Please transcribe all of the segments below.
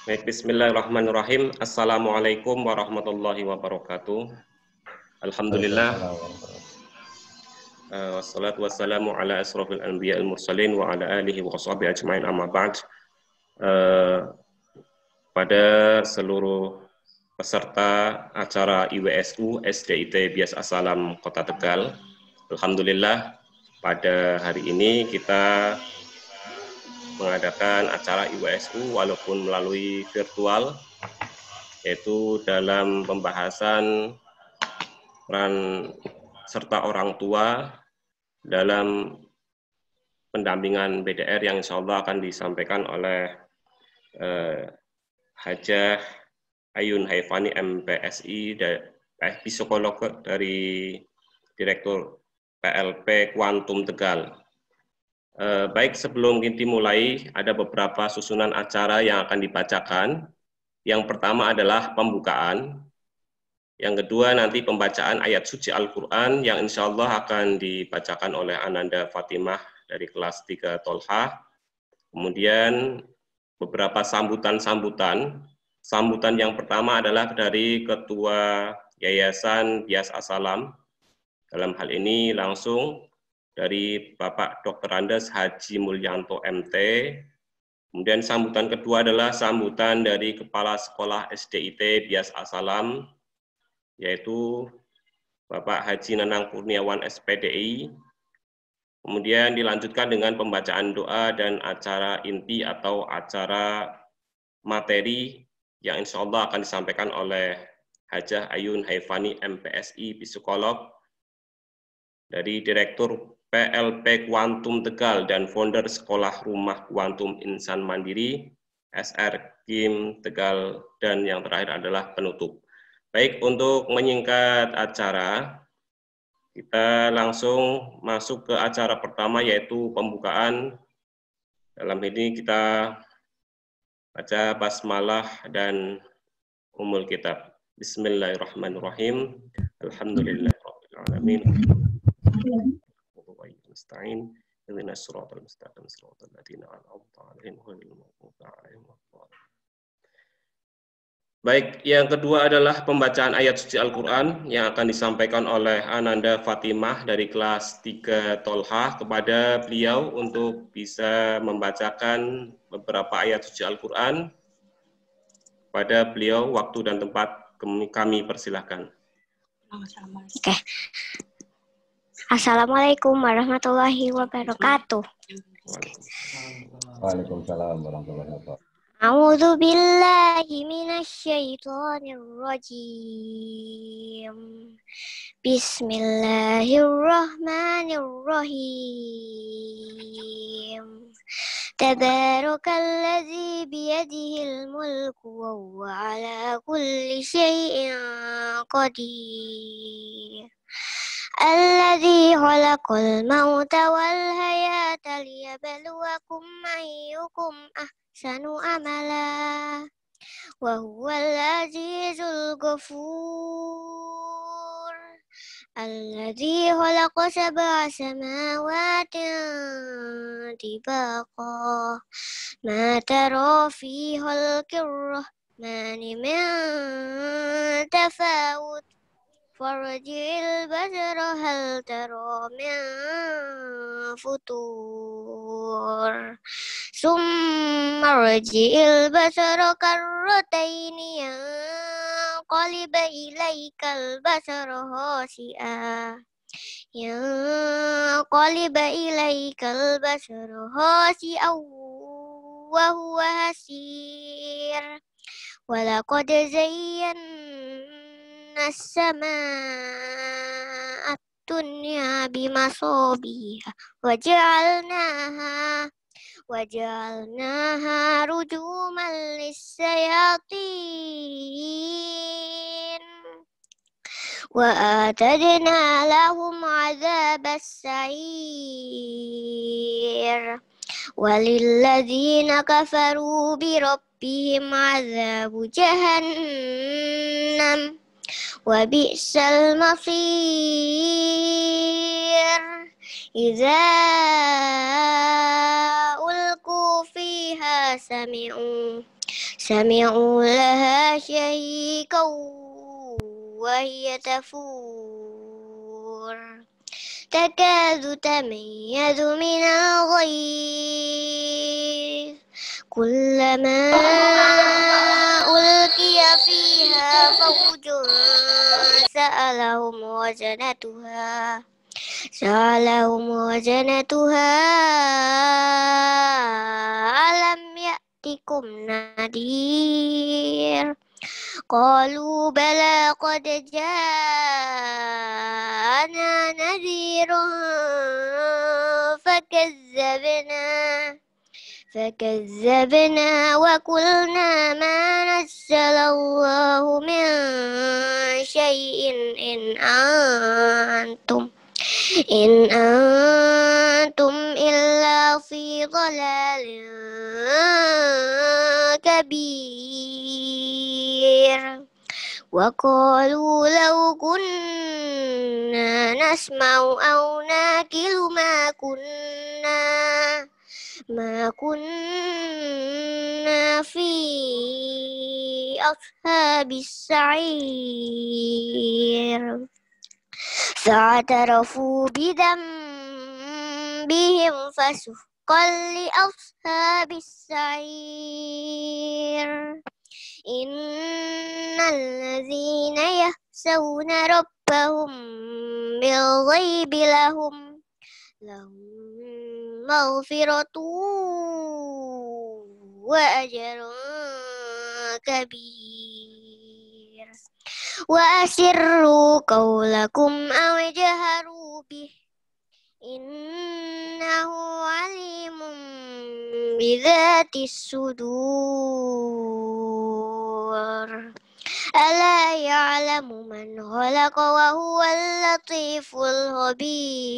Baik, bismillahirrahmanirrahim. Assalamualaikum warahmatullahi wabarakatuh. Alhamdulillah. Wassalatu wassalamu ala asrofil anbiya al-mursalin wa ala alihi wa sahbihi ajma'in amma ba'd. Pada seluruh peserta acara IWSU SDIT Bias Asalam Kota Tegal, alhamdulillah pada hari ini kita mengadakan acara IWSU walaupun melalui virtual, yaitu dalam pembahasan peran serta orang tua dalam pendampingan BDR yang insya Allah akan disampaikan oleh Hajah Ayun Haifani MPSI, psikolog dari Direktur PLP Kuantum Tegal. Baik, sebelum kita mulai, ada beberapa susunan acara yang akan dibacakan. Yang pertama adalah pembukaan. Yang kedua nanti pembacaan ayat suci Al-Quran yang insya Allah akan dibacakan oleh Ananda Fatimah dari kelas 3 Tolha. Kemudian beberapa sambutan-sambutan. Sambutan yang pertama adalah dari Ketua Yayasan Bias Asalam. Dalam hal ini langsung dari Bapak Dr. Andes Haji Mulyanto MT. Kemudian sambutan kedua adalah sambutan dari Kepala Sekolah SDIT Bias Asalam, yaitu Bapak Haji Nanang Kurniawan SPDI. Kemudian dilanjutkan dengan pembacaan doa dan acara inti atau acara materi yang insya Allah akan disampaikan oleh Hajah Ayun Haifani MPSI, psikolog dari Direktur PLP Kuantum Tegal dan founder Sekolah Rumah Kuantum Insan Mandiri, SR Kim Tegal, dan yang terakhir adalah penutup. Baik, untuk menyingkat acara, kita langsung masuk ke acara pertama yaitu pembukaan. Dalam ini kita baca basmalah dan umul kitab. Bismillahirrahmanirrahim. Alhamdulillahirabbil alamin. Nasta'in ihdinas siratal mustaqim siratal ladzina an'amta 'alaihim ghairil maghdubi 'alaihim waladdallin. Baik, yang kedua adalah pembacaan ayat suci Al-Quran yang akan disampaikan oleh Ananda Fatimah dari kelas 3 Tolha. Kepada beliau untuk bisa membacakan beberapa ayat suci Al-Quran. Pada beliau waktu dan tempat kami persilahkan. Oke. Assalamualaikum warahmatullahi wabarakatuh. Waalaikumsalam warahmatullahi wabarakatuh. A'udzu billahi minasyaitonir rajim. Bismillahirrahmanirrahim. Tabarakalladzi biyadihil mulku wa huwa ala kulli syai'in qadir. Alladzi khalaqal mauta wal hayata liyabluwakum ayyukum ahsanu amala wa huwal azizul ghafur. Alladzi khalaqa sab'a samawatin tibaqa ma tara fi khalqir rahmani min tafawut farji'il basara hal tara min futur summa rji'il basara karrataini yanqalib ilaikal basara khasi'a wa huwa hasir wa laqad zayyana as-samaa'a ad-dunya bimasabiha waja'alnaha rujuman lis-sayatin wa atadna lahum 'adzabas sa'ir walilladzina kafaru bi rabbihim 'adzabu jahannam wa bi'sal masir idza ulqu fiha سمعوا لها شهيقا وهي تفور تكاد تميز من الغيظ كلما ألقي فيها فوج سألهم وزنتها ألم يأتكم نذير قالوا بلى قد جاءنا نذير فكذبنا وقلنا ما نزل الله من شيء إن أنتم إلا في ضلال كبير وقالوا لو كنا نسمع أو ناكل ما كنا في أصحاب السعير فاعترفوا بذنبهم فسحقا لأصحاب السعير إن الذين يخشون ربهم بالغيب لهم مغفرة وأجر كبير وأسروا قولكم أو اجهروا به إنه عليم بذات الصدور ألا يعلم من خلق وهو اللطيف الخبير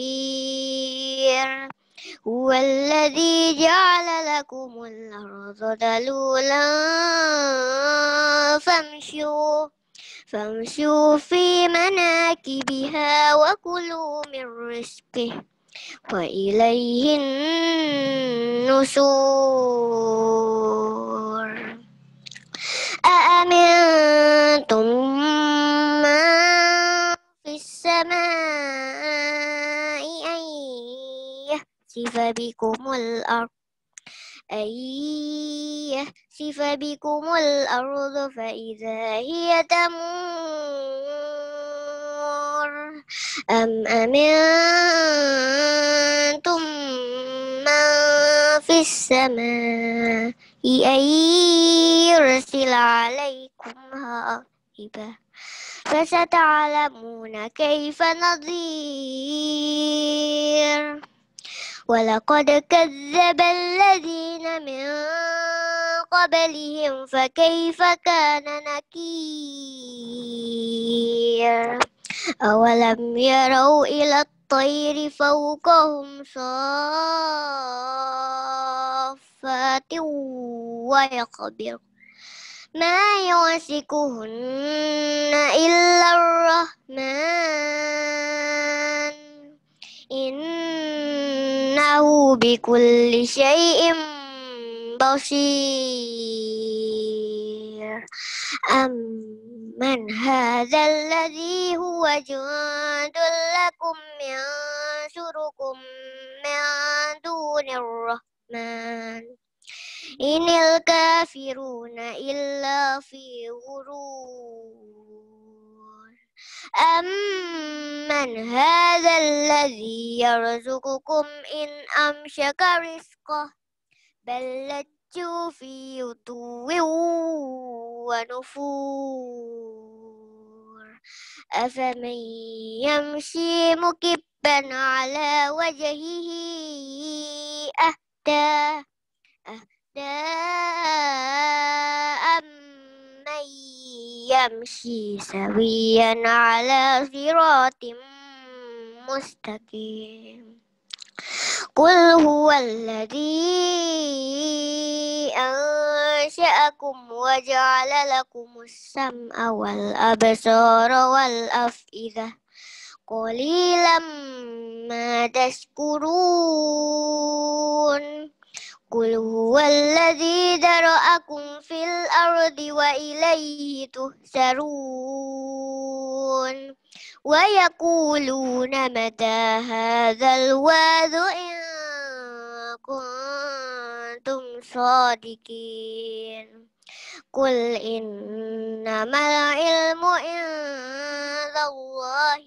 هو الذي جعل لكم الأرض ذلولا فامشوا في مناكبها وكلوا من رزقه وإليه النشور أأمنتم من في السماء أن يخسف بكم الأرض فإذا هي تمور أم أمنتم من في السماء أن يرسل عليكم حاصبا فستعلمون كيف نذير ولقد كذب الذين من قبلهم فكيف كان نكير أولم يروا إلى الطير فوقهم صافات ويقبض ما يمسكهن إلا الرحمن إنه بكل شيء بصير أمن هذا الذي هو جند لكم ينصركم من دون الرحمن إن الكافرون إلا في غرور أمن هذا الذي يرزقكم إن أمسك رزقه بل لجوا في عتو ونفور أفمن يمشي مكبا على وجهه أهدى أمن يمشي سويا على صراط مستقيم قل هو الذي أنشأكم وجعل لكم السمع والأبصار والأفئدة قليلا ما تشكرون قل هو والذي ذرأكم في الأرض وإليه تحشرون ويقولون متى هذا الوعد إن كنتم صادقين قل إنما العلم عند الله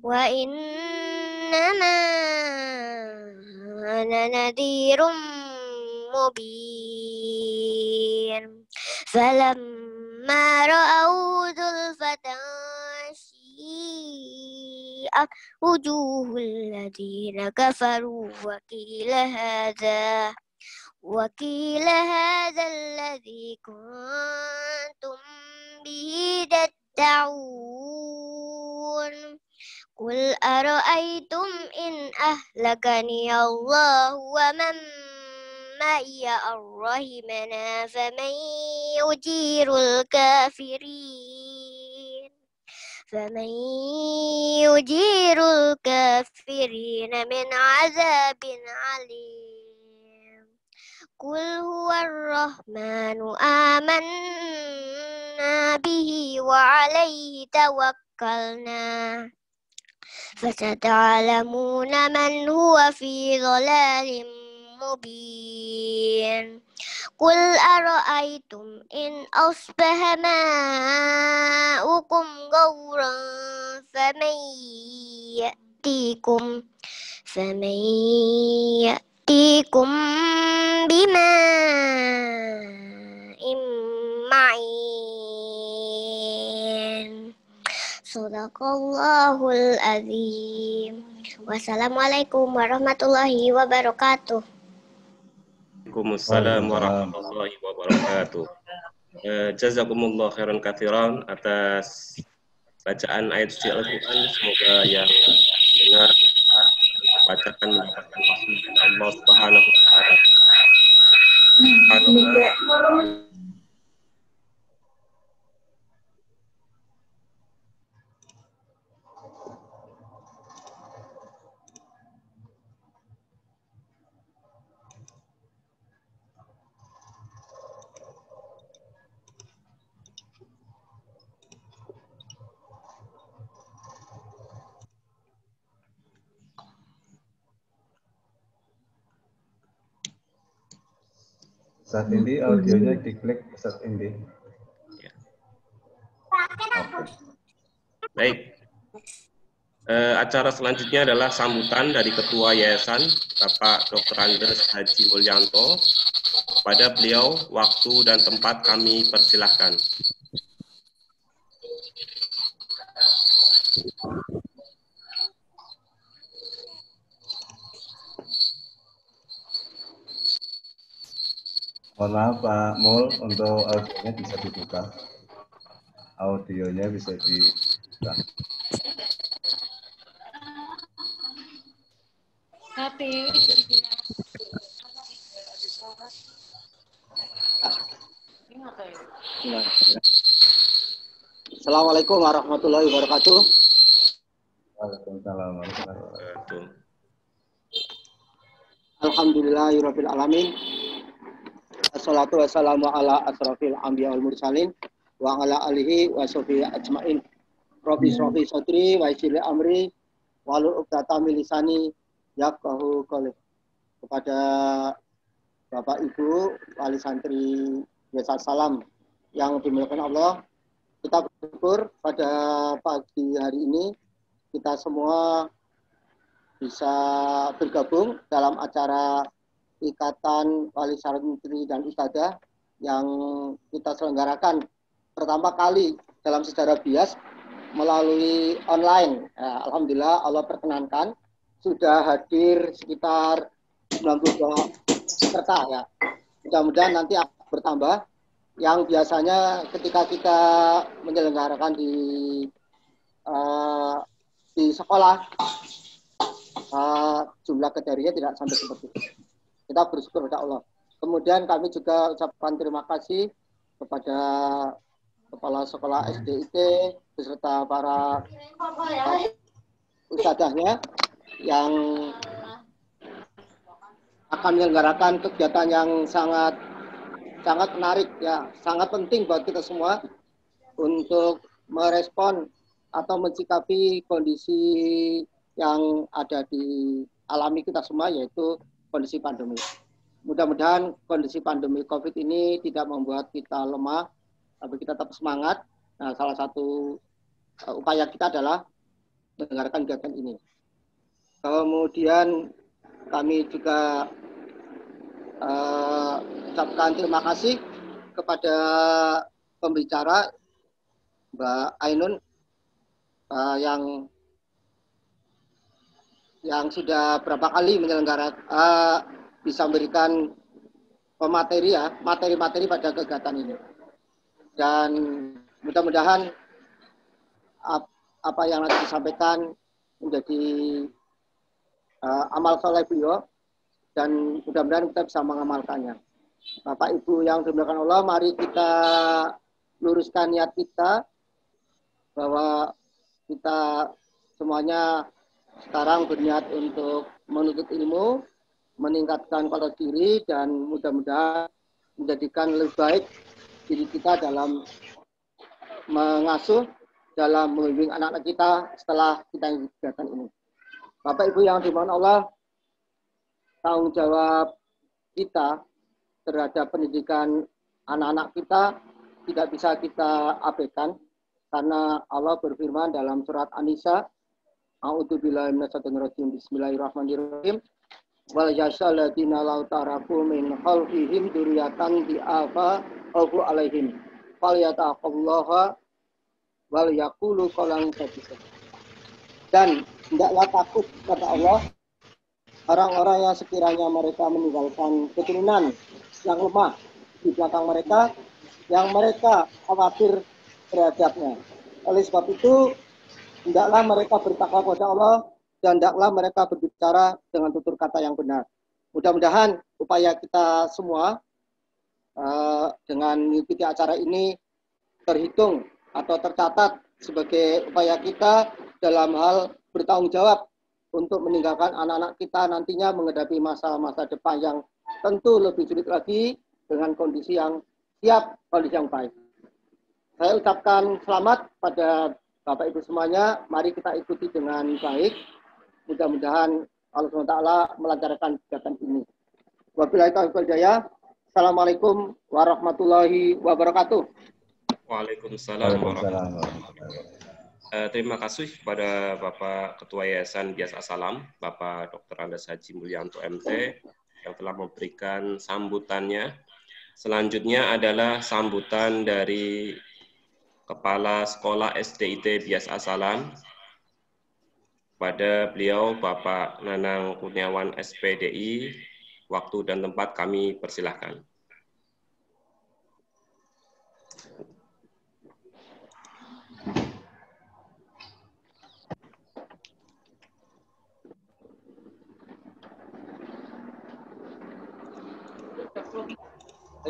وإنما أنا نذير مبين فلما رأوا زلفة سيئت وجوه الذين كفروا وقيل هذا الذي كنتم به تدعون قل أرأيتم إن أهلكني الله ومن معي أو رحمنا فمن يجير الكافرين من عذاب عليم قل هو الرحمن آمنا به وعليه توكلنا فستعلمون من هو في ضلال مبين قل أرأيتم إن أصبح ماؤكم غورا فمن يأتيكم بماء معين Sadaqallahul azim. Wassalamualaikum warahmatullahi wabarakatuh. Waalaikumsalam warahmatullahi wabarakatuh. Jazakumullah khairan katsiran atas bacaan ayat suci Al-Quran. Semoga yang dengar bacakan mendapatkan pahala dari Allah Subhanahu wa Ta'ala. Saat ini audionya diklik saat ini. Ya. Baik. Acara selanjutnya adalah sambutan dari Ketua Yayasan Bapak Dr. Andes Haji Mulyanto. Pada beliau, waktu dan tempat kami persilahkan. Mohon maaf Pak Mul, untuk audionya bisa dibuka. Audionya bisa dibuka. Assalamualaikum warahmatullahi wabarakatuh. Waalaikumsalam warahmatullahi wabarakatuh. Alhamdulillahirabbil alamin. Wassalatu wassalamu ala asrofil anbiya wal mursalin wa ala alihi wa sahbihi ajmain. Rabbi shrahli sadri wa yassir li amri wahlul 'uqdatam min lisani yafqahu qawli. Kepada Bapak Ibu wali santri Yayasan Salam yang dimuliakan Allah, kita bersyukur pada pagi hari ini kita semua bisa bergabung dalam acara Ikatan Wali Santri dan Ustadzah yang kita selenggarakan pertama kali dalam sejarah BIAS melalui online. Alhamdulillah Allah perkenankan sudah hadir sekitar 92 peserta ya. Mudah-mudahan nanti akan bertambah. Yang biasanya ketika kita menyelenggarakan di sekolah jumlah kedaria tidak sampai seperti itu. Kita bersyukur kepada Allah. Kemudian kami juga ucapkan terima kasih kepada Kepala Sekolah SDIT beserta para ustadzahnya yang akan menyelenggarakan kegiatan yang sangat menarik ya, sangat penting buat kita semua untuk merespon atau mencikapi kondisi yang ada di alami kita semua, yaitu kondisi pandemi. Mudah-mudahan kondisi pandemi COVID ini tidak membuat kita lemah, tapi kita tetap semangat. Nah, salah satu upaya kita adalah mendengarkan kegiatan ini. Kemudian kami juga ucapkan terima kasih kepada pembicara Mbak Ainun yang sudah berapa kali menyelenggarakan bisa memberikan materi-materi pada kegiatan ini. Dan mudah-mudahan apa yang nanti disampaikan menjadi amal soleh beliau, dan mudah-mudahan kita bisa mengamalkannya. Bapak Ibu yang dimuliakan Allah, mari kita luruskan niat kita bahwa kita semuanya sekarang berniat untuk menuntut ilmu, meningkatkan kualitas diri, dan mudah-mudahan menjadikan lebih baik diri kita dalam mengasuh, dalam membimbing anak-anak kita setelah kita kegiatan ini. Bapak Ibu yang dimuliakan Allah, tanggung jawab kita terhadap pendidikan anak-anak kita tidak bisa kita abaikan, karena Allah berfirman dalam surat An-Nisa, A'udzubillahi minasyaitonir rajim, bismillahirrahmanirrahim, wal yashal ladina law taraku min khalfihim dzurriatan di'afa aufu alaihim falyataqallaha wal yaqulu qawlan sadida. Dan hendaklah takut kepada Allah orang-orang yang sekiranya mereka meninggalkan keturunan yang lemah di belakang mereka, yang mereka khawatir terhadapnya. Oleh sebab itu, hendaklah mereka bertakwa kepada Allah, dan hendaklah mereka berbicara dengan tutur kata yang benar. Mudah-mudahan upaya kita semua dengan mengikuti acara ini terhitung atau tercatat sebagai upaya kita dalam hal bertanggung jawab untuk meninggalkan anak-anak kita nantinya menghadapi masa-masa depan yang tentu lebih sulit lagi dengan kondisi yang siap, kondisi yang baik. Saya ucapkan selamat pada Bapak Ibu semuanya. Mari kita ikuti dengan baik. Mudah-mudahan Allah SWT melancarkan kegiatan ini. Wabillahi taufiq wal hidayah. Assalamualaikum warahmatullahi wabarakatuh. Waalaikumsalam warahmatullahi wabarakatuh. Terima kasih kepada Bapak Ketua Yayasan Bias As-Salam, Bapak Dr. Andes Haji Mulyanto MT, yang telah memberikan sambutannya. Selanjutnya adalah sambutan dari Kepala Sekolah SDIT Bias As-Salam. Pada beliau, Bapak Nanang Kurniawan SPDI, waktu dan tempat kami persilahkan.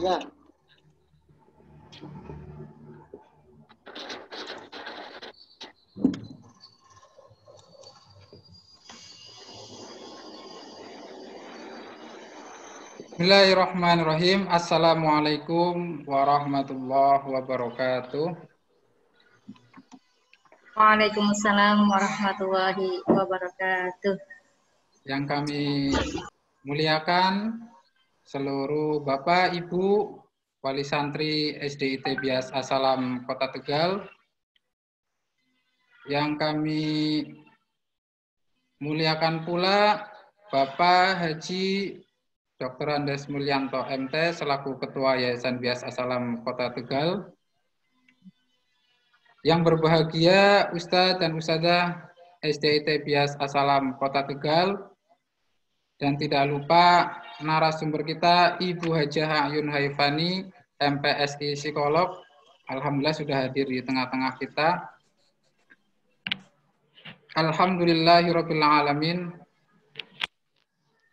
Ya. Bismillahirrahmanirrahim. Assalamualaikum warahmatullahi wabarakatuh. Waalaikumsalam warahmatullahi wabarakatuh. Yang kami muliakan seluruh Bapak, Ibu, Wali Santri SDIT Bias As-Salam Kota Tegal. Yang kami muliakan pula Bapak Haji Dr. Andes Mulyanto MT selaku Ketua Yayasan Bias As-Salam Kota Tegal. Yang berbahagia Ustadz dan Ustadzah SDIT Bias As-Salam Kota Tegal. Dan tidak lupa narasumber kita Ibu Hajah Ayun Haifani, MPSI Psikolog. Alhamdulillah sudah hadir di tengah-tengah kita. Alhamdulillahirabbil alamin.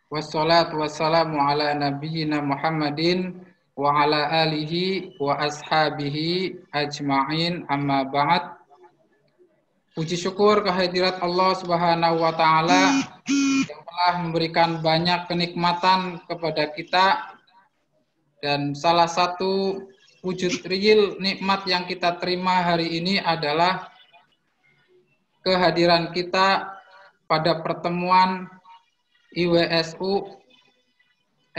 Wassalatu wassalamu ala nabiyyina Muhammadin wa ala alihi wa ashabihi ajma'in, amma ba'd. Puji syukur kehadirat Allah Subhanahu wa taala yang telah telah memberikan banyak kenikmatan kepada kita, dan salah satu wujud real nikmat yang kita terima hari ini adalah kehadiran kita pada pertemuan IWSU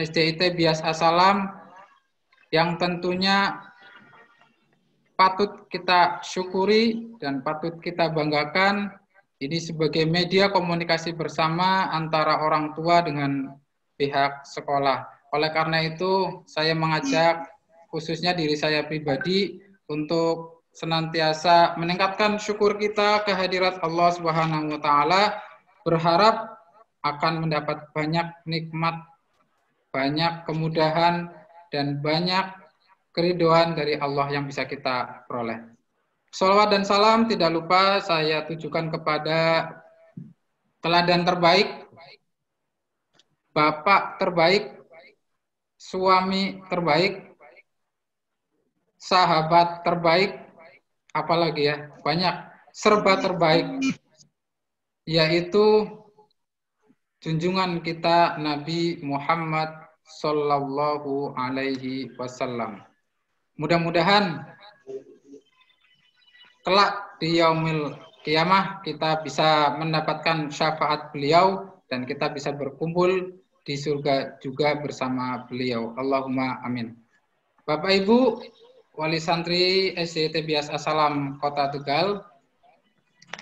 SDIT Bias Asalam yang tentunya patut kita syukuri dan patut kita banggakan. Ini sebagai media komunikasi bersama antara orang tua dengan pihak sekolah. Oleh karena itu, saya mengajak khususnya diri saya pribadi untuk senantiasa meningkatkan syukur kita kehadirat Allah Subhanahu wa taala, berharap akan mendapat banyak nikmat, banyak kemudahan, dan banyak keridhaan dari Allah yang bisa kita peroleh. Shalawat dan salam tidak lupa saya tujukan kepada teladan terbaik, bapak terbaik, suami terbaik, sahabat terbaik, apalagi ya, banyak, serba terbaik, yaitu junjungan kita Nabi Muhammad Sallallahu Alaihi Wasallam. Mudah-mudahan kelak di yaumil kiamah kita bisa mendapatkan syafaat beliau dan kita bisa berkumpul di surga juga bersama beliau. Allahumma amin. Bapak Ibu, Wali Santri SDIT Bias Asalam Kota Tegal,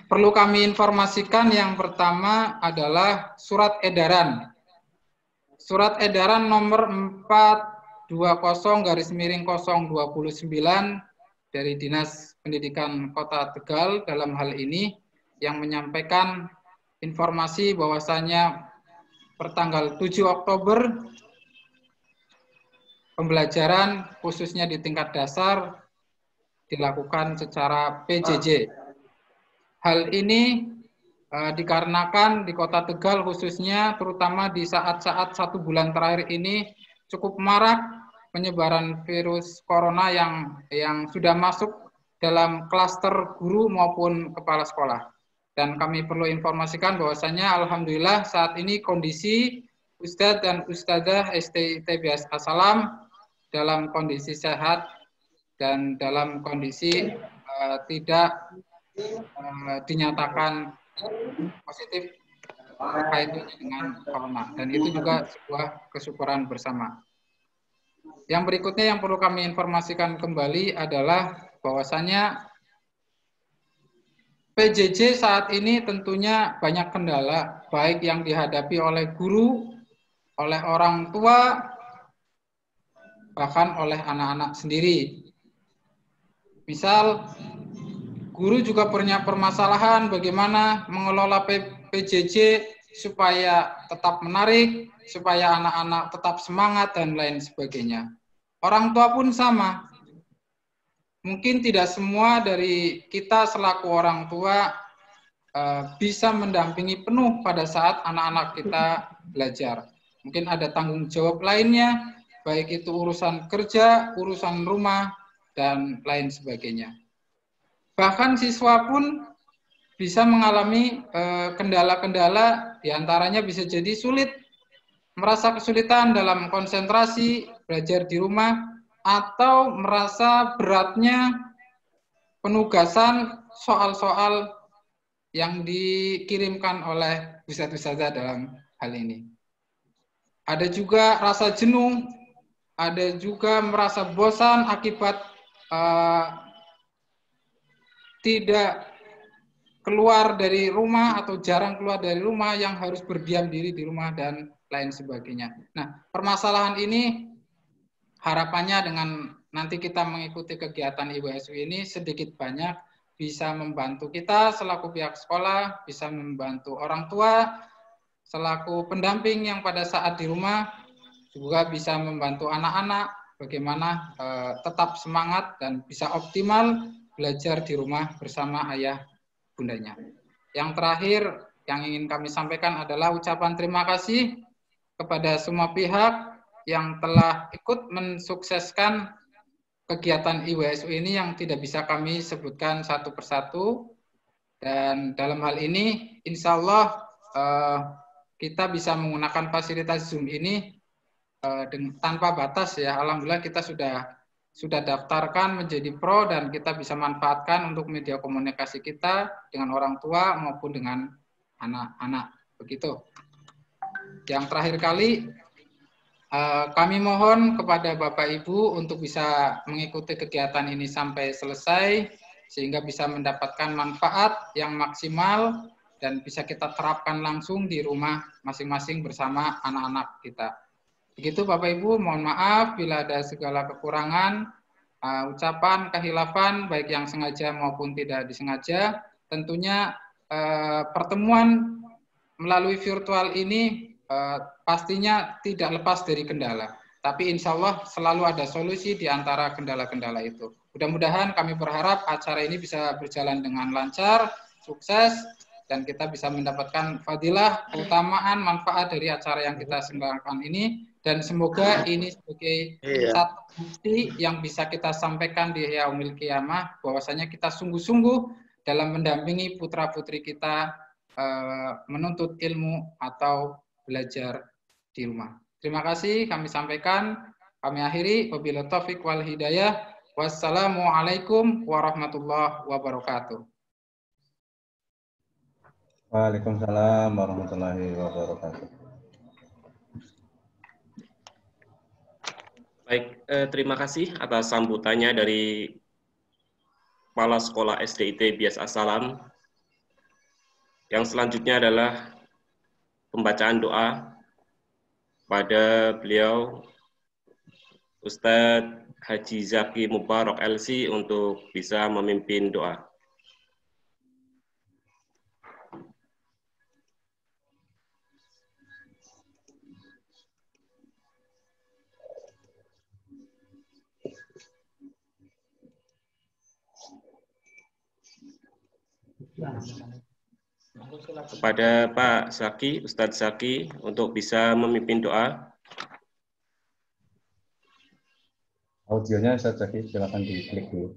perlu kami informasikan yang pertama adalah surat edaran. Surat edaran nomor 420/029 dari Dinas Pendidikan Kota Tegal dalam hal ini yang menyampaikan informasi bahwasanya pertanggal 7 Oktober pembelajaran khususnya di tingkat dasar dilakukan secara PJJ. Hal ini dikarenakan di Kota Tegal khususnya terutama di saat-saat 1 bulan terakhir ini cukup marak penyebaran virus corona yang sudah masuk dalam klaster guru maupun kepala sekolah. Dan kami perlu informasikan bahwasanya alhamdulillah saat ini kondisi Ustadz dan Ustadzah SDIT Bias Asalam dalam kondisi sehat dan dalam kondisi tidak dinyatakan positif terkait dengan corona. Dan itu juga sebuah kesyukuran bersama. Yang berikutnya yang perlu kami informasikan kembali adalah bahwasanya PJJ saat ini tentunya banyak kendala, baik yang dihadapi oleh guru, oleh orang tua, bahkan oleh anak-anak sendiri. Misal, guru juga punya permasalahan bagaimana mengelola PJJ supaya tetap menarik, supaya anak-anak tetap semangat, dan lain sebagainya. Orang tua pun sama. Mungkin tidak semua dari kita selaku orang tua bisa mendampingi penuh pada saat anak-anak kita belajar. Mungkin ada tanggung jawab lainnya, baik itu urusan kerja, urusan rumah, dan lain sebagainya. Bahkan siswa pun bisa mengalami kendala-kendala, diantaranya bisa jadi sulit, merasa kesulitan dalam konsentrasi, belajar di rumah, atau merasa beratnya penugasan soal-soal yang dikirimkan oleh ustadz-ustadzah dalam hal ini. Ada juga rasa jenuh, ada juga merasa bosan akibat tidak keluar dari rumah atau jarang keluar dari rumah, yang harus berdiam diri di rumah dan lain sebagainya. Nah, permasalahan ini harapannya dengan nanti kita mengikuti kegiatan IWSU ini sedikit banyak bisa membantu kita selaku pihak sekolah, bisa membantu orang tua selaku pendamping yang pada saat di rumah, juga bisa membantu anak-anak bagaimana tetap semangat dan bisa optimal belajar di rumah bersama ayah bundanya. Yang terakhir yang ingin kami sampaikan adalah ucapan terima kasih kepada semua pihak yang telah ikut mensukseskan kegiatan IWSU ini yang tidak bisa kami sebutkan satu persatu. Dan dalam hal ini, insya Allah kita bisa menggunakan fasilitas Zoom ini tanpa batas ya. Alhamdulillah kita sudah daftarkan menjadi pro dan kita bisa manfaatkan untuk media komunikasi kita dengan orang tua maupun dengan anak-anak. Begitu. Yang terakhir kali, kami mohon kepada Bapak Ibu untuk bisa mengikuti kegiatan ini sampai selesai, sehingga bisa mendapatkan manfaat yang maksimal dan bisa kita terapkan langsung di rumah masing-masing bersama anak-anak kita. Begitu Bapak Ibu, mohon maaf bila ada segala kekurangan, ucapan, kehilafan, baik yang sengaja maupun tidak disengaja. Tentunya pertemuan melalui virtual ini pastinya tidak lepas dari kendala. Tapi insya Allah selalu ada solusi di antara kendala-kendala itu. Mudah-mudahan kami berharap acara ini bisa berjalan dengan lancar, sukses, dan kita bisa mendapatkan fadilah, keutamaan, manfaat dari acara yang kita selenggarakan ini. Dan semoga ini sebagai satu bukti yang bisa kita sampaikan di Yaumil Qiyamah, bahwasanya kita sungguh-sungguh dalam mendampingi putra-putri kita menuntut ilmu atau belajar di rumah. Terima kasih kami sampaikan, kami akhiri. Wabillahi taufiq wal hidayah. Wassalamualaikum warahmatullahi wabarakatuh. Waalaikumsalam warahmatullahi wabarakatuh. Baik, terima kasih atas sambutannya dari Kepala Sekolah SDIT Bias As-Salam. Yang selanjutnya adalah pembacaan doa pada beliau Ustadz Haji Zaki Mubarak LC untuk bisa memimpin doa. Kepada Pak Zaki, Ustadz Zaki, untuk bisa memimpin doa. Audionya Ustadz Zaki, silakan diklik dulu.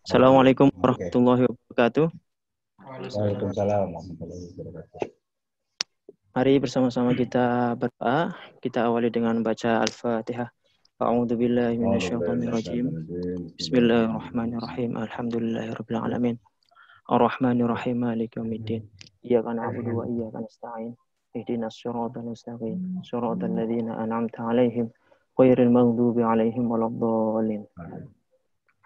Assalamualaikum warahmatullahi wabarakatuh. Waalaikumsalam warahmatullahi wabarakatuh. Mari bersama-sama kita berdoa. Kita awali dengan baca Al-Fatihah. A'udzu billahi minasyaitonir rajim. Bismillahirrahmanirrahim. Alhamdulillahirabbil alamin. Ar-Rahmanir-Rahim, Maliki yaumiddin. Iyyaka na'budu wa iyyaka nasta'in. Ihdinas siratal mustaqim. Siratal ladzina an'amta 'alaihim ghairil maghdubi 'alaihim waladdallin.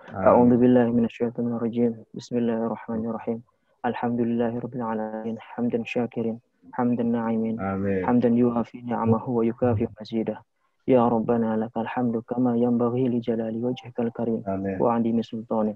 A'udzu billahi minasyaitonir rajim. Bismillahirrahmanirrahim. Alhamdulillahirabbil alamin. Hamdan syakirin, hamdan na'imin, hamdan yuwafi ni'amahu wa yukafi mazidah. Ya Rabbana lakal hamdu kama yanbaghi li jalali wajhikal karim wa 'azimi sultanik.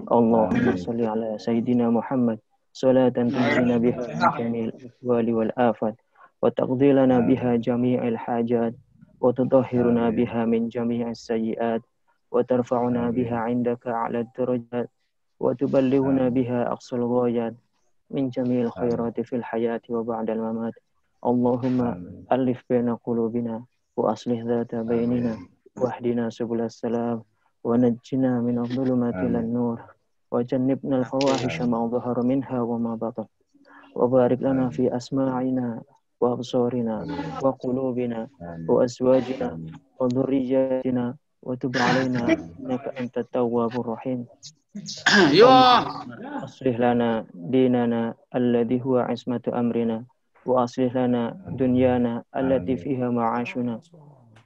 Allahumma salli ala Sayyidina Muhammad salatan tunjina biha min jamil ahwali wal afat wa taqdi lana biha jami'il hajat wa tutahhiruna biha min jami'is sayyi'at wa tarfa'una biha 'indaka 'ala ad-darajat wa tuballighuna biha aqsal ghayat min jami'il khairati fil hayati wa ba'dal mamat. Allahumma alif baina qulubina wa aslih dhata bainina wahdina subulas salam wa najjina min adh-dhulumati ilan nur wa jannibna al-fawahisha ma dhahara minha wa ma batan wa barik lana fi asma'ina wa absarina wa qulubina wa azwajina wa dhurriyyatina wa tub 'alaina innaka antat tawwabur rahim. Aslih lana dinana alladhi huwa ismatu amrina wa aslih lana dunyana allati fiha ma'ashuna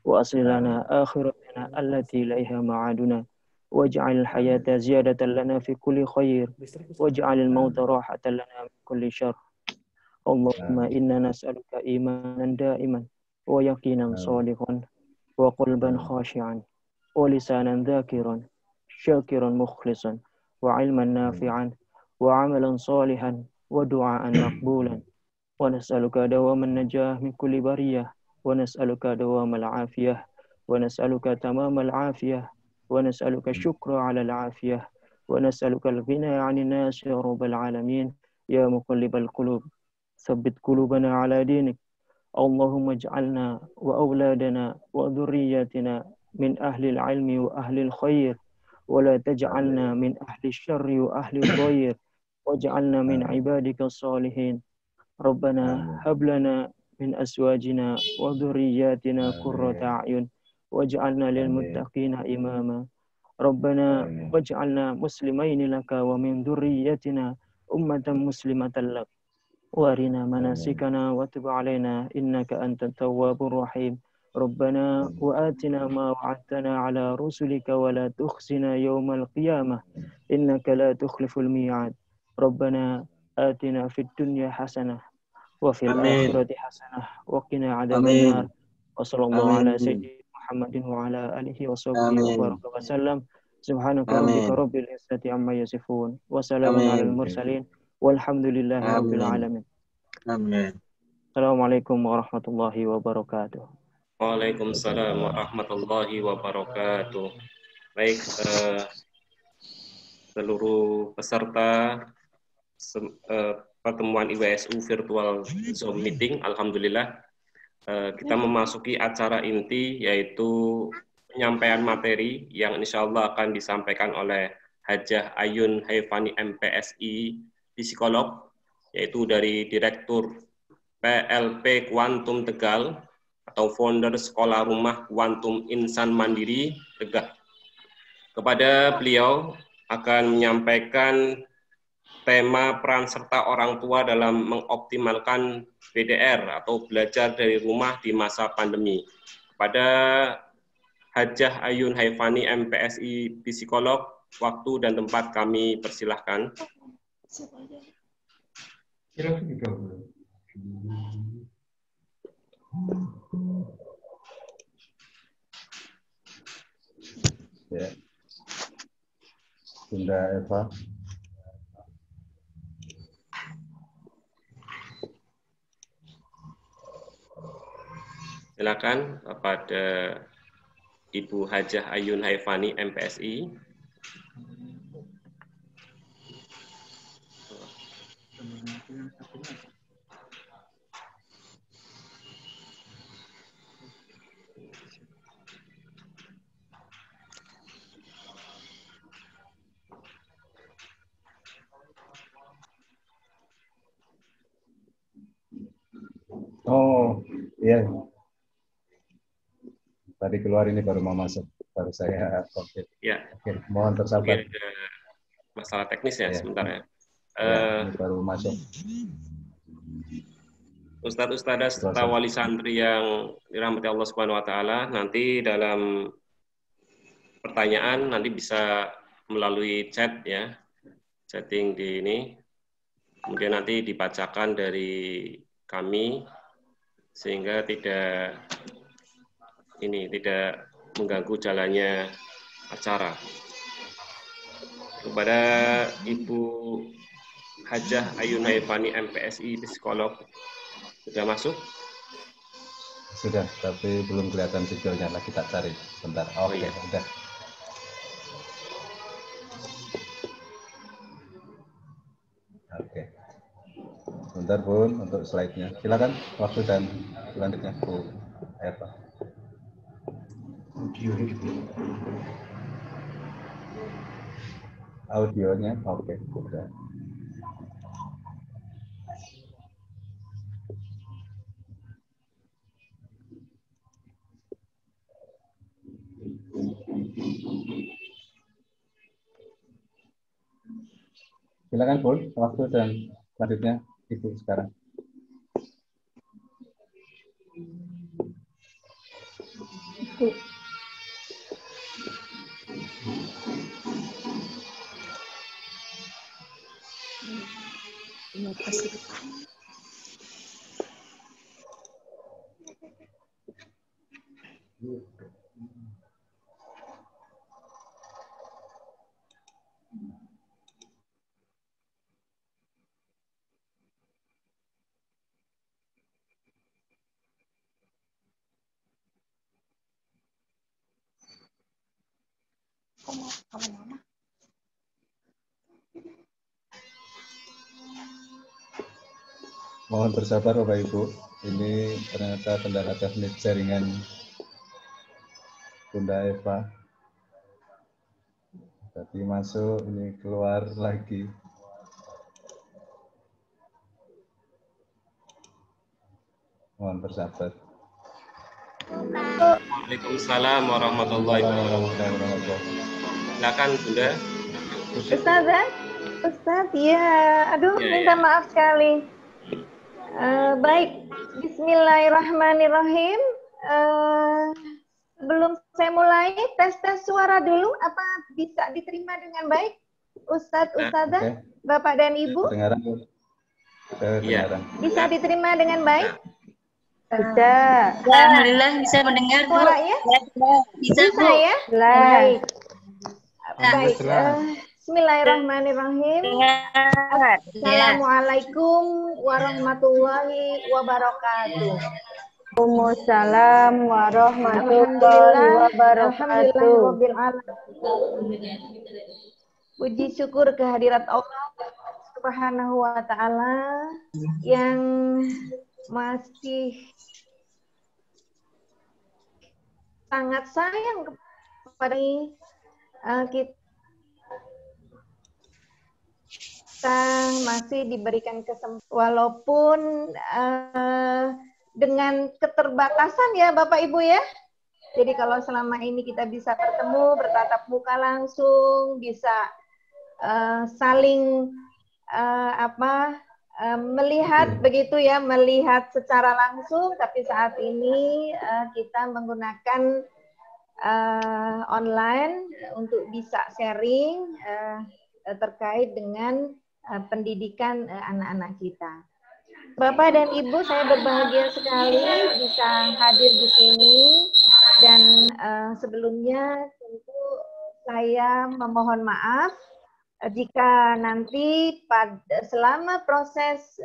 wa aslih lana akhiratana allati ilaiha ma'aduna waj'al hayata ziyadatan lana fi kulli khair waj'al al-mauta rahatan lana min kulli syarr. Allahumma inna nas'aluka imanan da'iman wa yaqinan shadiqan wa qalban khashi'an wa lisanan dhakiran syakiran mukhlisan wa ilman nafi'an wa amalan salihan wa du'aan maqbulan wa nas'aluka dawaman najah min kulli bariyah wa nas'aluka dawamal afiyah wa nas'aluka tamamal afiyah wa nas'aluka syukra 'alal afiyah wa nas'aluka al-ghina 'anil nas ya rabbal alamin ya muqallibal qulub tsabbit qulubana 'ala dinik. Allahumma ij'alna wa auladana wa dhurriyyatina min ahli al-'ilmi wa ahli al-khair wa la taj'alna min ahli asy-syarri wa ahli al-dhayr واجعلنا من عبادك الصالحين ربنا هب لنا من أزواجنا وذرياتنا قرة أعين واجعلنا للمتقين إماما ربنا واجعلنا مسلمين لك ومن ذريتنا أمة مسلمة لك وارنا مناسكنا وتب علينا إنك أنت التواب الرحيم ربنا وآتنا ما وعدتنا على رسلك ولا تخزنا يوم القيامة إنك لا تخلف الميعاد ربنا آتنا في الدنيا حسنة وفي الآخرة حسنة وقنا عذاب النار وصلى الله على سيدنا محمد وعلى آله وصحبه وبارك وسلم سبحانك ربك رب العزة عما يصفون وسلام على المرسلين والحمد لله رب العالمين. Assalamualaikum warahmatullahi wabarakatuh. Waalaikumsalam warahmatullahi wabarakatuh. Baik, seluruh peserta pertemuan IWSU virtual Zoom meeting, alhamdulillah kita memasuki acara inti yaitu penyampaian materi yang insya Allah akan disampaikan oleh Hajah Ayun Haifani MPSI, psikolog, yaitu dari Direktur PLP Kuantum Tegal atau founder Sekolah Rumah Kuantum Insan Mandiri Tegal. Kepada beliau akan menyampaikan tema peran serta orang tua dalam mengoptimalkan BDR atau belajar dari rumah di masa pandemi. Kepada Hajah Ayun Haifani MPSI psikolog, waktu dan tempat kami persilahkan. Ya. Bunda Eva. Silakan kepada Ibu Hajah Ayun Haifani MPSI. Oh, iya. Tadi keluar ini baru mau masuk, baru saya oke. Ya. Oke, mohon bersabar. Masalah teknis ya, sebentar ya. Ini baru masuk. Ustadz-ustadzah serta wali santri yang dirahmati Allah Subhanahu wa taala, nanti dalam pertanyaan nanti bisa melalui chat ya. Chatting di ini. Kemudian nanti dibacakan dari kami sehingga tidak mengganggu jalannya acara. Kepada Ibu Hajah Ayun Haifani MPSI psikolog, sudah masuk? Sudah, tapi belum kelihatan videonya, lagi tak cari. Bentar. Oh iya, udah. Oke. Bentar Bun, untuk slide-nya. Silakan waktu dan selanjutnya Bu Eva. Audionya, oke, sudah. Silakan Bun, waktu dan selanjutnya Ibu sekarang. Terima kasih. Mohon bersabar Bapak Ibu, ini ternyata kendala teknis jaringan Bunda Eva. Tadi masuk, ini keluar lagi. Mohon bersabar. Waalaikumsalam warahmatullahi wabarakatuh. Silakan Bunda. Ustazah, Ustaz, ya, aduh, Ya, minta ya. maaf sekali. Baik, Bismillahirrahmanirrahim. Sebelum saya mulai, tes suara dulu, apa bisa diterima dengan baik? Ustadz, Ustazah, Bapak dan Ibu? Kedengaran, Bu? Kedengaran. Bisa diterima dengan baik? Bisa. Alhamdulillah bisa mendengar, Bu. Suaranya? Bisa, Bu. Ya? Baik. Baik. Alhamdulillah. Bismillahirrahmanirrahim. Assalamualaikum warahmatullahi wabarakatuh. Waalaikumsalam warahmatullahi wabarakatuh. Puji syukur kehadirat Allah Subhanahu wa Ta'ala yang masih sangat sayang kepada kita masih diberikan kesempatan walaupun dengan keterbatasan ya Bapak Ibu ya. Jadi kalau selama ini kita bisa bertemu, bertatap muka langsung, bisa saling melihat begitu ya, melihat secara langsung, tapi saat ini kita menggunakan online untuk bisa sharing terkait dengan pendidikan anak-anak kita. Bapak dan Ibu, saya berbahagia sekali bisa hadir di sini dan sebelumnya tentu saya memohon maaf jika nanti selama proses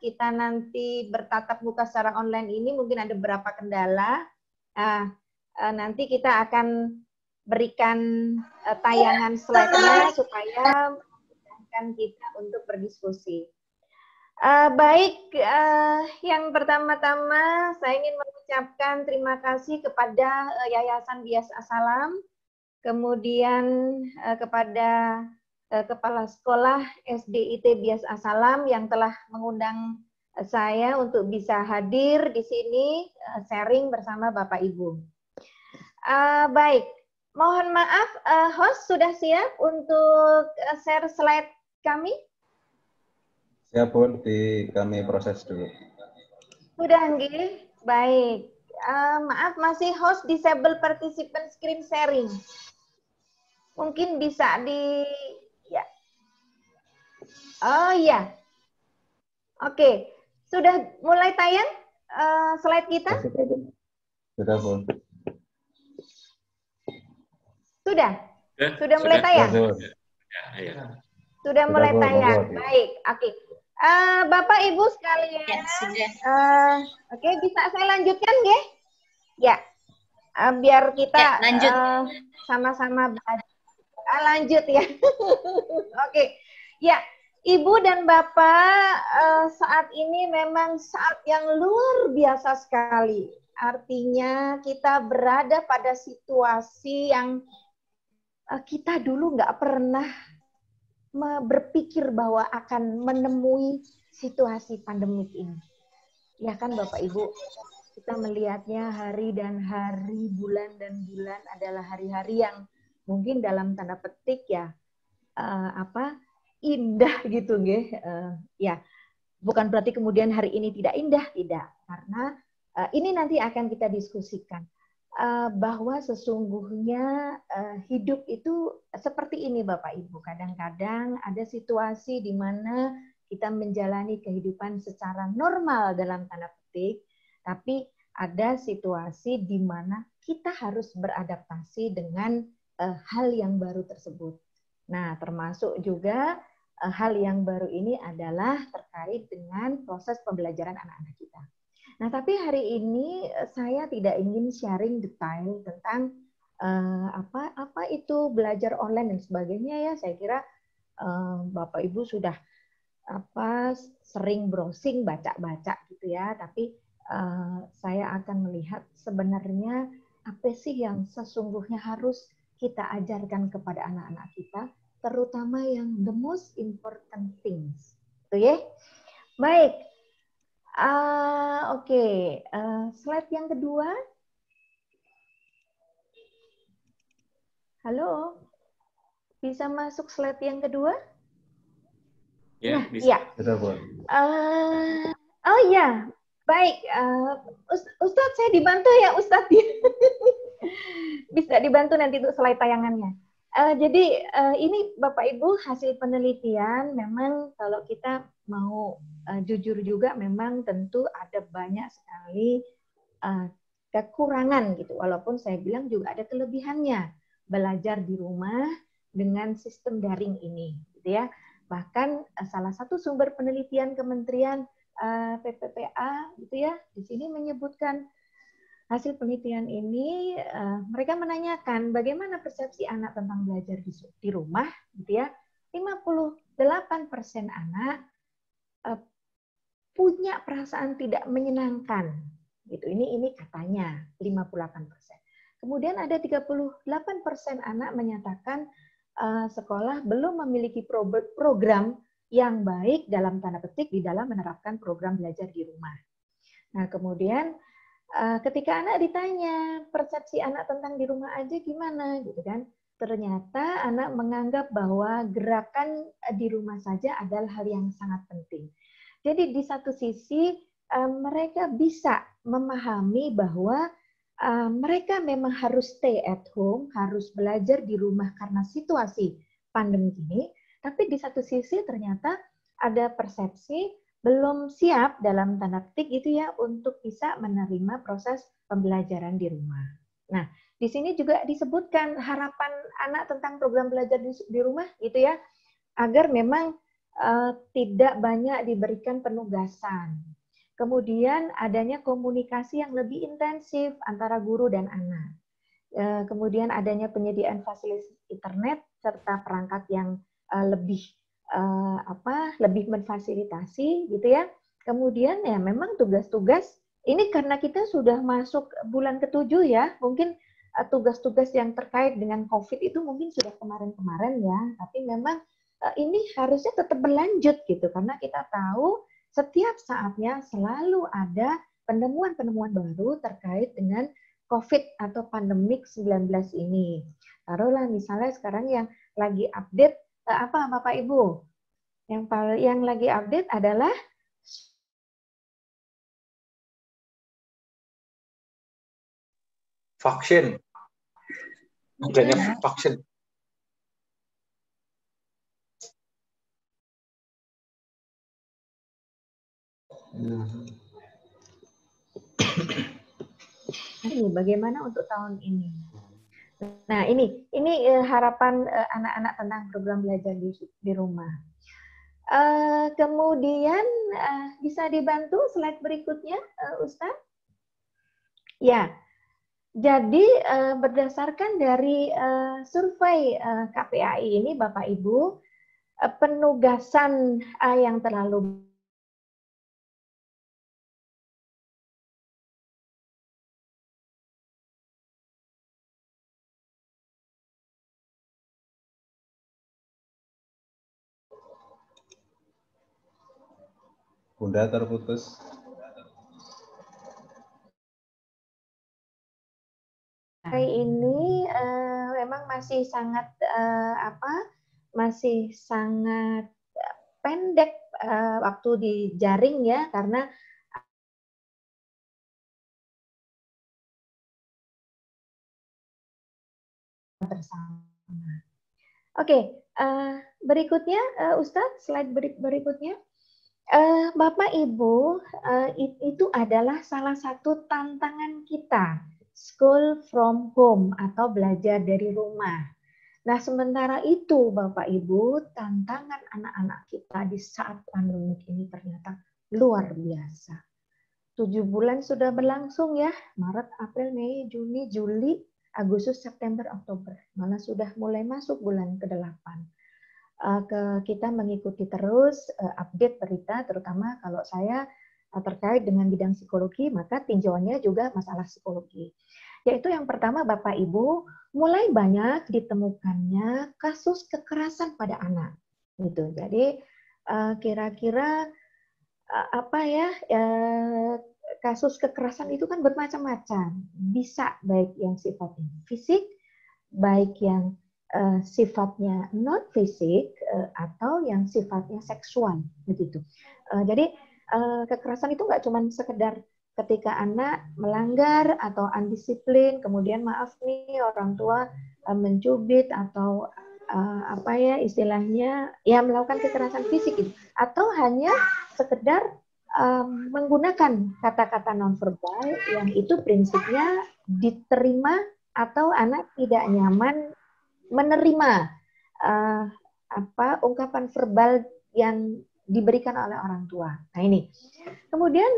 kita nanti bertatap muka secara online ini mungkin ada beberapa kendala. Nanti kita akan berikan tayangan slide-nya supaya memudahkan kita untuk berdiskusi. Baik, yang pertama-tama saya ingin mengucapkan terima kasih kepada Yayasan Bias Asalam, kemudian kepada Kepala Sekolah SDIT Bias Asalam yang telah mengundang saya untuk bisa hadir di sini sharing bersama Bapak Ibu. Baik, mohon maaf, host sudah siap untuk share slide kami? Siap, Bu, kami proses dulu. Sudah, nggih. Baik. Maaf, masih host disable participant screen sharing. Mungkin bisa ya. Oh iya. Oke. Sudah mulai tayang slide kita? Sudah, Bu. Sudah? Sudah mulai tayang? Sudah mulai tayang. Baik, oke. Bapak Ibu sekalian, oke, bisa saya lanjutkan, nggih? Ya, biar kita sama-sama lanjut ya. Oke, ya, Ibu dan Bapak, saat ini memang saat yang luar biasa sekali. Artinya kita berada pada situasi yang kita dulu nggak pernah berpikir bahwa akan menemui situasi pandemik ini. Ya kan Bapak Ibu, kita melihatnya hari dan hari, bulan dan bulan adalah hari-hari yang mungkin dalam tanda petik ya indah gitu nggih. Ya, bukan berarti kemudian hari ini tidak indah, tidak. Karena ini nanti akan kita diskusikan. Bahwa sesungguhnya hidup itu seperti ini Bapak Ibu. Kadang-kadang ada situasi di mana kita menjalani kehidupan secara normal dalam tanda petik, tapi ada situasi di mana kita harus beradaptasi dengan hal yang baru tersebut. Nah, termasuk juga hal yang baru ini adalah terkait dengan proses pembelajaran anak-anak kita. Nah, tapi hari ini saya tidak ingin sharing detail tentang apa itu belajar online dan sebagainya ya. Saya kira Bapak Ibu sudah sering browsing, baca-baca gitu ya. Tapi saya akan melihat sebenarnya apa sih yang sesungguhnya harus kita ajarkan kepada anak-anak kita, terutama yang the most important things. Itu ya. Baik. Oke. Slide yang kedua. Halo, bisa masuk slide yang kedua? Ya, Nah, bisa. ya. Sudah, Bu. Oh ya, baik. Ustadz, saya dibantu ya, Ustadz. Bisa dibantu nanti untuk slide tayangannya. Jadi ini Bapak Ibu hasil penelitian. Memang kalau kita mau jujur juga, memang tentu ada banyak sekali kekurangan gitu. Walaupun saya bilang juga ada kelebihannya belajar di rumah dengan sistem daring ini, gitu ya. Bahkan salah satu sumber penelitian Kementerian PPPA, gitu ya, di sini menyebutkan hasil penelitian ini, mereka menanyakan bagaimana persepsi anak tentang belajar di rumah, gitu ya. 58% anak punya perasaan tidak menyenangkan, gitu. Ini katanya 58%. Kemudian ada 38% anak menyatakan sekolah belum memiliki program yang baik dalam tanda petik di dalam menerapkan program belajar di rumah. Nah, kemudian ketika anak ditanya persepsi anak tentang di rumah aja gimana, gitu kan? Ternyata anak menganggap bahwa gerakan di rumah saja adalah hal yang sangat penting. Jadi di satu sisi mereka bisa memahami bahwa mereka memang harus stay at home, harus belajar di rumah karena situasi pandemi ini. Tapi di satu sisi ternyata ada persepsi belum siap dalam tanda petik gitu ya untuk bisa menerima proses pembelajaran di rumah. Nah, di sini juga disebutkan harapan anak tentang program belajar di rumah gitu ya, agar memang tidak banyak diberikan penugasan. Kemudian adanya komunikasi yang lebih intensif antara guru dan anak. Kemudian adanya penyediaan fasilitas internet serta perangkat yang lebih memfasilitasi gitu ya. Kemudian ya memang tugas-tugas ini karena kita sudah masuk bulan ke-7 ya, mungkin tugas-tugas yang terkait dengan COVID itu mungkin sudah kemarin-kemarin ya, tapi memang ini harusnya tetap berlanjut gitu karena kita tahu setiap saatnya selalu ada penemuan-penemuan baru terkait dengan COVID atau pandemik 19 ini. Taruhlah misalnya sekarang yang lagi update apa Bapak Ibu? Yang lagi update adalah vaksin. Adanya vaksin. Ini bagaimana untuk tahun ini? Nah, ini harapan anak-anak tentang program belajar di rumah. Kemudian bisa dibantu slide berikutnya, Ustadz? Ya, jadi berdasarkan dari survei KPAI ini, Bapak Ibu, penugasan yang terlalu Bunda terputus. Ini memang masih sangat masih sangat pendek waktu di jaring ya karena bersama. Oke, berikutnya Ustadz, slide berikutnya. Bapak Ibu, itu adalah salah satu tantangan kita, school from home atau belajar dari rumah. Nah, sementara itu Bapak Ibu, tantangan anak-anak kita di saat pandemi ini ternyata luar biasa. 7 bulan sudah berlangsung ya, Maret, April, Mei, Juni, Juli, Agustus, September, Oktober. Malah sudah mulai masuk bulan ke-8. Kita mengikuti terus update berita, terutama kalau saya terkait dengan bidang psikologi, maka tinjauannya juga masalah psikologi. Yaitu yang pertama, Bapak Ibu, mulai banyak ditemukannya kasus kekerasan pada anak. Gitu. Jadi kira-kira kasus kekerasan itu kan bermacam-macam. Bisa baik yang sifatnya fisik, baik yang sifatnya non fisik atau yang sifatnya seksual begitu. Jadi kekerasan itu nggak cuma sekedar ketika anak melanggar atau undisiplin, kemudian maaf nih orang tua mencubit atau istilahnya ya melakukan kekerasan fisik gitu. Atau hanya sekedar menggunakan kata-kata nonverbal yang itu prinsipnya diterima atau anak tidak nyaman menerima ungkapan verbal yang diberikan oleh orang tua. Nah ini. Kemudian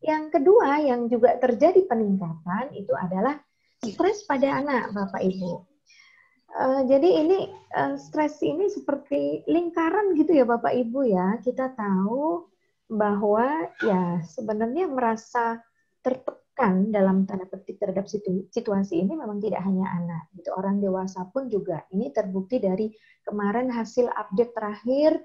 yang kedua yang juga terjadi peningkatan itu adalah stres pada anak, Bapak Ibu. Jadi ini stres ini seperti lingkaran gitu ya Bapak Ibu ya. Kita tahu bahwa ya sebenarnya merasa tertekan dalam tanda petik terhadap situasi ini memang tidak hanya anak, gitu. Orang dewasa pun juga. Ini terbukti dari kemarin hasil update terakhir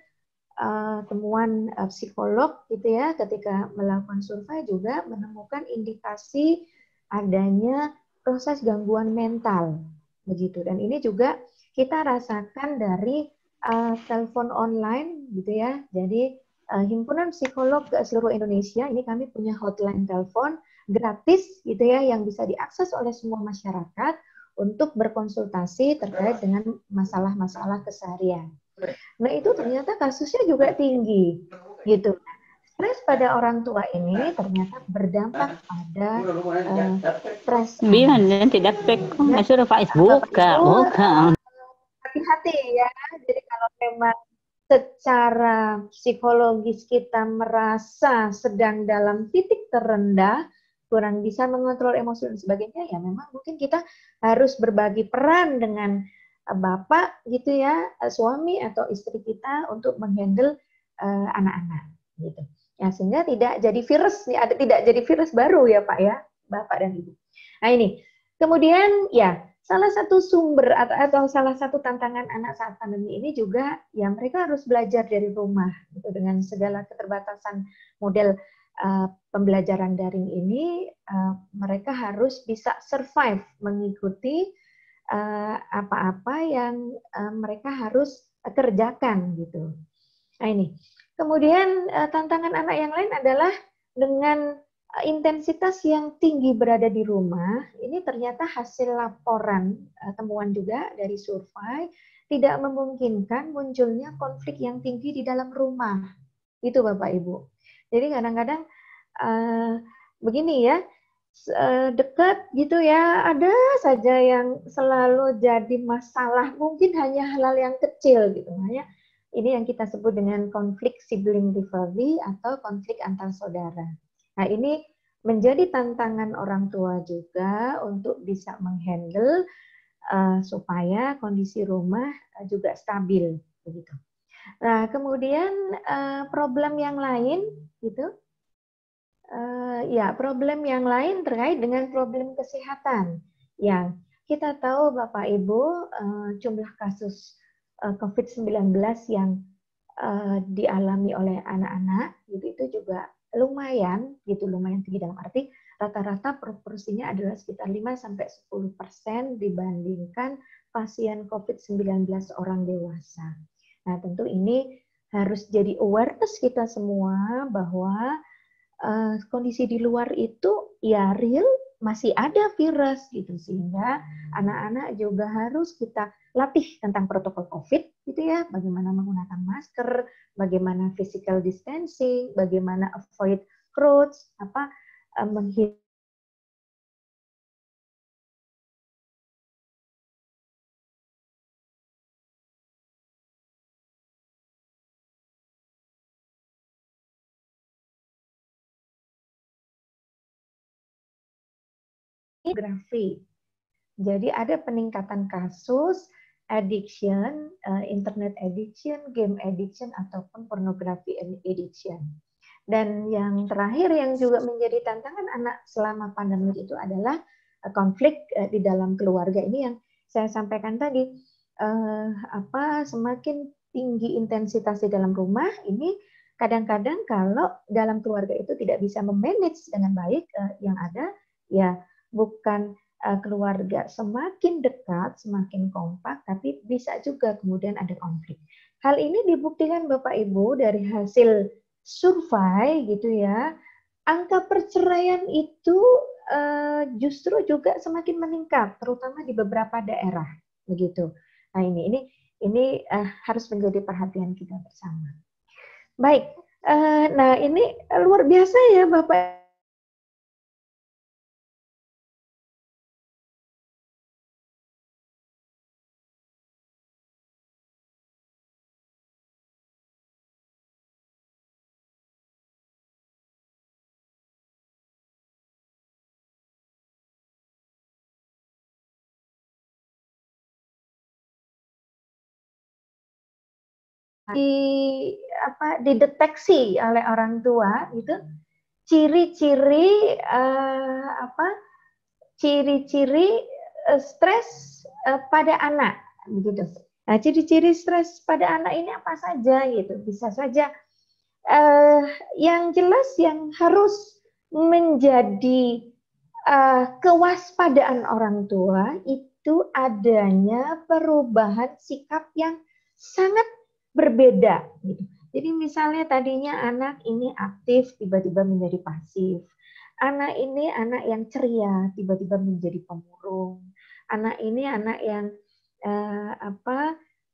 temuan psikolog gitu ya, ketika melakukan survei juga menemukan indikasi adanya proses gangguan mental begitu. Dan ini juga kita rasakan dari telepon online gitu ya. Jadi Himpunan Psikolog seluruh Indonesia ini kami punya hotline telepon gratis gitu ya yang bisa diakses oleh semua masyarakat untuk berkonsultasi terkait dengan masalah-masalah keseharian. Nah itu ternyata kasusnya juga tinggi gitu. Stres pada orang tua ini ternyata berdampak pada stres. Biar tidak pek masuk Facebook bukan. Hati-hati ya. Jadi kalau memang secara psikologis kita merasa sedang dalam titik terendah, kurang bisa mengontrol emosi dan sebagainya, ya memang mungkin kita harus berbagi peran dengan bapak gitu ya, suami atau istri kita untuk menghandle anak-anak gitu. Ya sehingga tidak jadi virus, tidak jadi virus baru ya Pak ya, Bapak dan Ibu. Nah ini, kemudian ya salah satu sumber atau salah satu tantangan anak saat pandemi ini juga ya mereka harus belajar dari rumah gitu, dengan segala keterbatasan model pembelajaran daring ini, mereka harus bisa survive mengikuti apa-apa yang mereka harus kerjakan gitu. Nah ini. Kemudian tantangan anak yang lain adalah dengan intensitas yang tinggi berada di rumah, ini ternyata hasil laporan temuan juga dari survei tidak memungkinkan munculnya konflik yang tinggi di dalam rumah. Itu Bapak Ibu. Jadi kadang-kadang begini ya, dekat gitu ya, ada saja yang selalu jadi masalah, mungkin hanya hal-hal yang kecil gitu. Makanya ini yang kita sebut dengan konflik sibling rivalry atau konflik antar saudara. Nah ini menjadi tantangan orang tua juga untuk bisa menghandle supaya kondisi rumah juga stabil begitu. Nah kemudian problem yang lain gitu. Problem yang lain terkait dengan problem kesehatan yang kita tahu Bapak Ibu jumlah kasus COVID-19 yang dialami oleh anak-anak gitu itu juga lumayan tinggi dalam arti rata-rata proporsinya adalah sekitar 5-10% dibandingkan pasien COVID-19 orang dewasa. Nah tentu ini harus jadi awareness kita semua bahwa kondisi di luar itu ya real masih ada virus gitu, sehingga anak-anak juga harus kita latih tentang protokol COVID gitu ya, bagaimana menggunakan masker, bagaimana physical distancing, bagaimana avoid crowds, menghindari pornografi. Jadi ada peningkatan kasus addiction, internet addiction, game addiction, ataupun pornografi addiction. Dan yang terakhir yang juga menjadi tantangan anak selama pandemi itu adalah konflik di dalam keluarga. Ini yang saya sampaikan tadi, semakin tinggi intensitas di dalam rumah, ini kadang-kadang kalau dalam keluarga itu tidak bisa memanage dengan baik, yang ada ya bukan keluarga semakin dekat, semakin kompak, tapi bisa juga kemudian ada konflik. Hal ini dibuktikan Bapak Ibu dari hasil survei gitu ya. Angka perceraian itu justru juga semakin meningkat, terutama di beberapa daerah begitu. Nah ini harus menjadi perhatian kita bersama. Baik, nah ini luar biasa ya Bapak. Dideteksi oleh orang tua itu ciri-ciri ciri-ciri stres pada anak begitu. Nah, ciri-ciri stres pada anak ini apa saja gitu. Bisa saja yang jelas yang harus menjadi kewaspadaan orang tua itu adanya perubahan sikap yang sangat berbeda gitu. Jadi misalnya tadinya anak ini aktif tiba-tiba menjadi pasif. Anak ini anak yang ceria tiba-tiba menjadi pemurung. Anak ini anak yang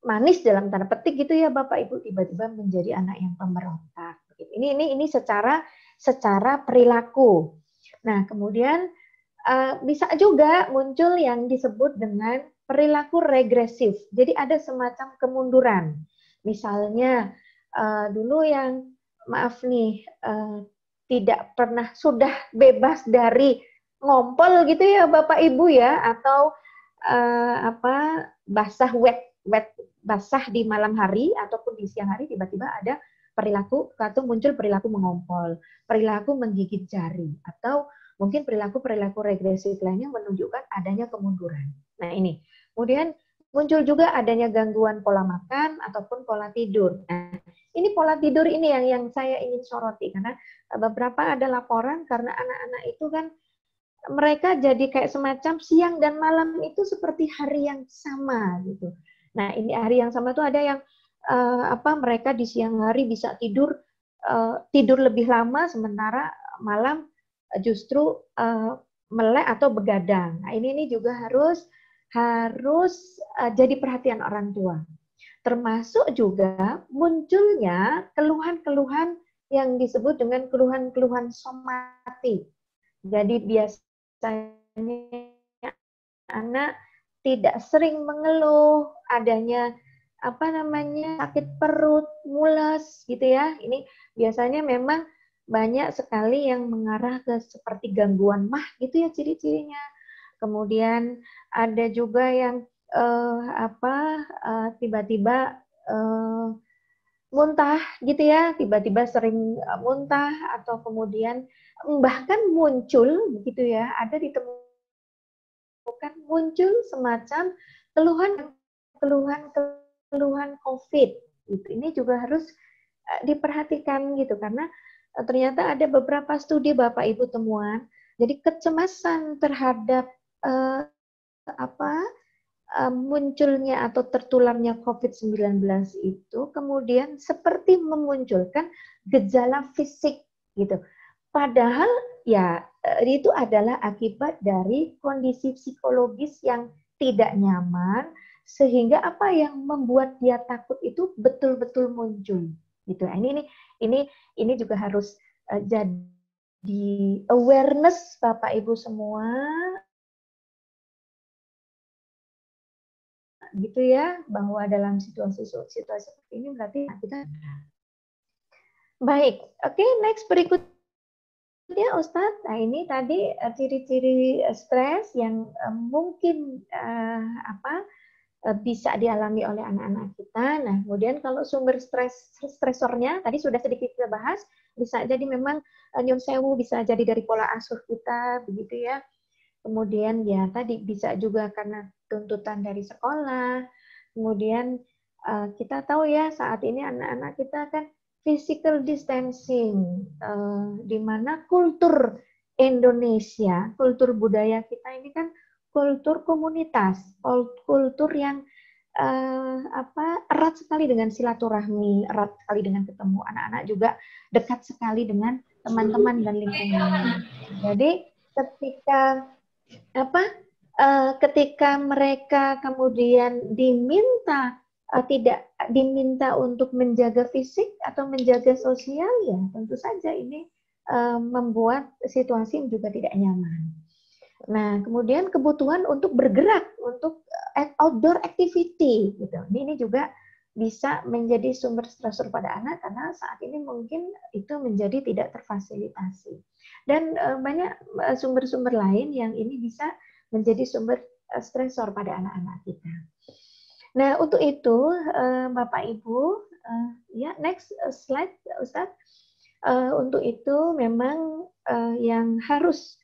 manis dalam tanda petik gitu ya Bapak Ibu, tiba-tiba menjadi anak yang pemberontak. Ini secara perilaku. Nah, kemudian bisa juga muncul yang disebut dengan perilaku regresif. Jadi ada semacam kemunduran. Misalnya dulu yang maaf nih tidak pernah sudah bebas dari ngompol gitu ya Bapak Ibu ya, atau basah basah di malam hari ataupun di siang hari tiba-tiba ada perilaku atau muncul perilaku mengompol, perilaku menggigit jari, atau mungkin perilaku regresif lainnya menunjukkan adanya kemunduran. Nah ini, kemudian muncul juga adanya gangguan pola makan ataupun pola tidur. Nah, ini pola tidur ini yang saya ingin soroti karena beberapa ada laporan karena anak-anak itu kan mereka jadi kayak semacam siang dan malam itu seperti hari yang sama gitu. Nah ini hari yang sama itu ada yang mereka di siang hari bisa tidur lebih lama sementara malam justru melek atau begadang. Nah ini juga harus jadi perhatian orang tua. Termasuk juga munculnya keluhan-keluhan yang disebut dengan keluhan-keluhan somatik. Jadi biasanya anak tidak sering mengeluh adanya sakit perut, mules gitu ya. Ini biasanya memang banyak sekali yang mengarah ke seperti gangguan MAH gitu ya ciri-cirinya. Kemudian ada juga yang tiba-tiba muntah gitu ya, tiba-tiba sering muntah atau kemudian bahkan muncul begitu ya, ada ditemukan muncul semacam keluhan COVID. Gitu. Ini juga harus diperhatikan gitu karena ternyata ada beberapa studi Bapak Ibu temuan. Jadi kecemasan terhadap munculnya atau tertularnya COVID-19 itu kemudian seperti memunculkan gejala fisik gitu. Padahal ya itu adalah akibat dari kondisi psikologis yang tidak nyaman sehingga apa yang membuat dia takut itu betul-betul muncul gitu. Ini juga harus jadi awareness Bapak Ibu semua gitu ya, bahwa dalam situasi seperti ini berarti kita baik. Oke, next berikutnya Ustadz. Nah ini tadi ciri-ciri stres yang mungkin bisa dialami oleh anak-anak kita. Nah, kemudian kalau sumber stresornya tadi sudah sedikit kita bahas, bisa jadi memang nyun sewu, bisa jadi dari pola asuh kita, begitu ya. Kemudian ya tadi bisa juga karena tuntutan dari sekolah. Kemudian kita tahu ya saat ini anak-anak kita kan physical distancing, di mana kultur Indonesia, kultur budaya kita ini kan kultur komunitas, kultur yang erat sekali dengan silaturahmi, erat sekali dengan ketemu anak-anak, juga dekat sekali dengan teman-teman dan lingkungan. Jadi ketika mereka kemudian tidak diminta untuk menjaga fisik atau menjaga sosial, ya tentu saja ini membuat situasi juga tidak nyaman. Nah, kemudian kebutuhan untuk bergerak, untuk outdoor activity, gitu. Ini juga bisa menjadi sumber stresor pada anak karena saat ini mungkin itu menjadi tidak terfasilitasi. Dan banyak sumber-sumber lain yang ini bisa menjadi sumber stresor pada anak-anak kita. Nah, untuk itu Bapak Ibu, ya next slide Ustadz. Untuk itu memang yang harus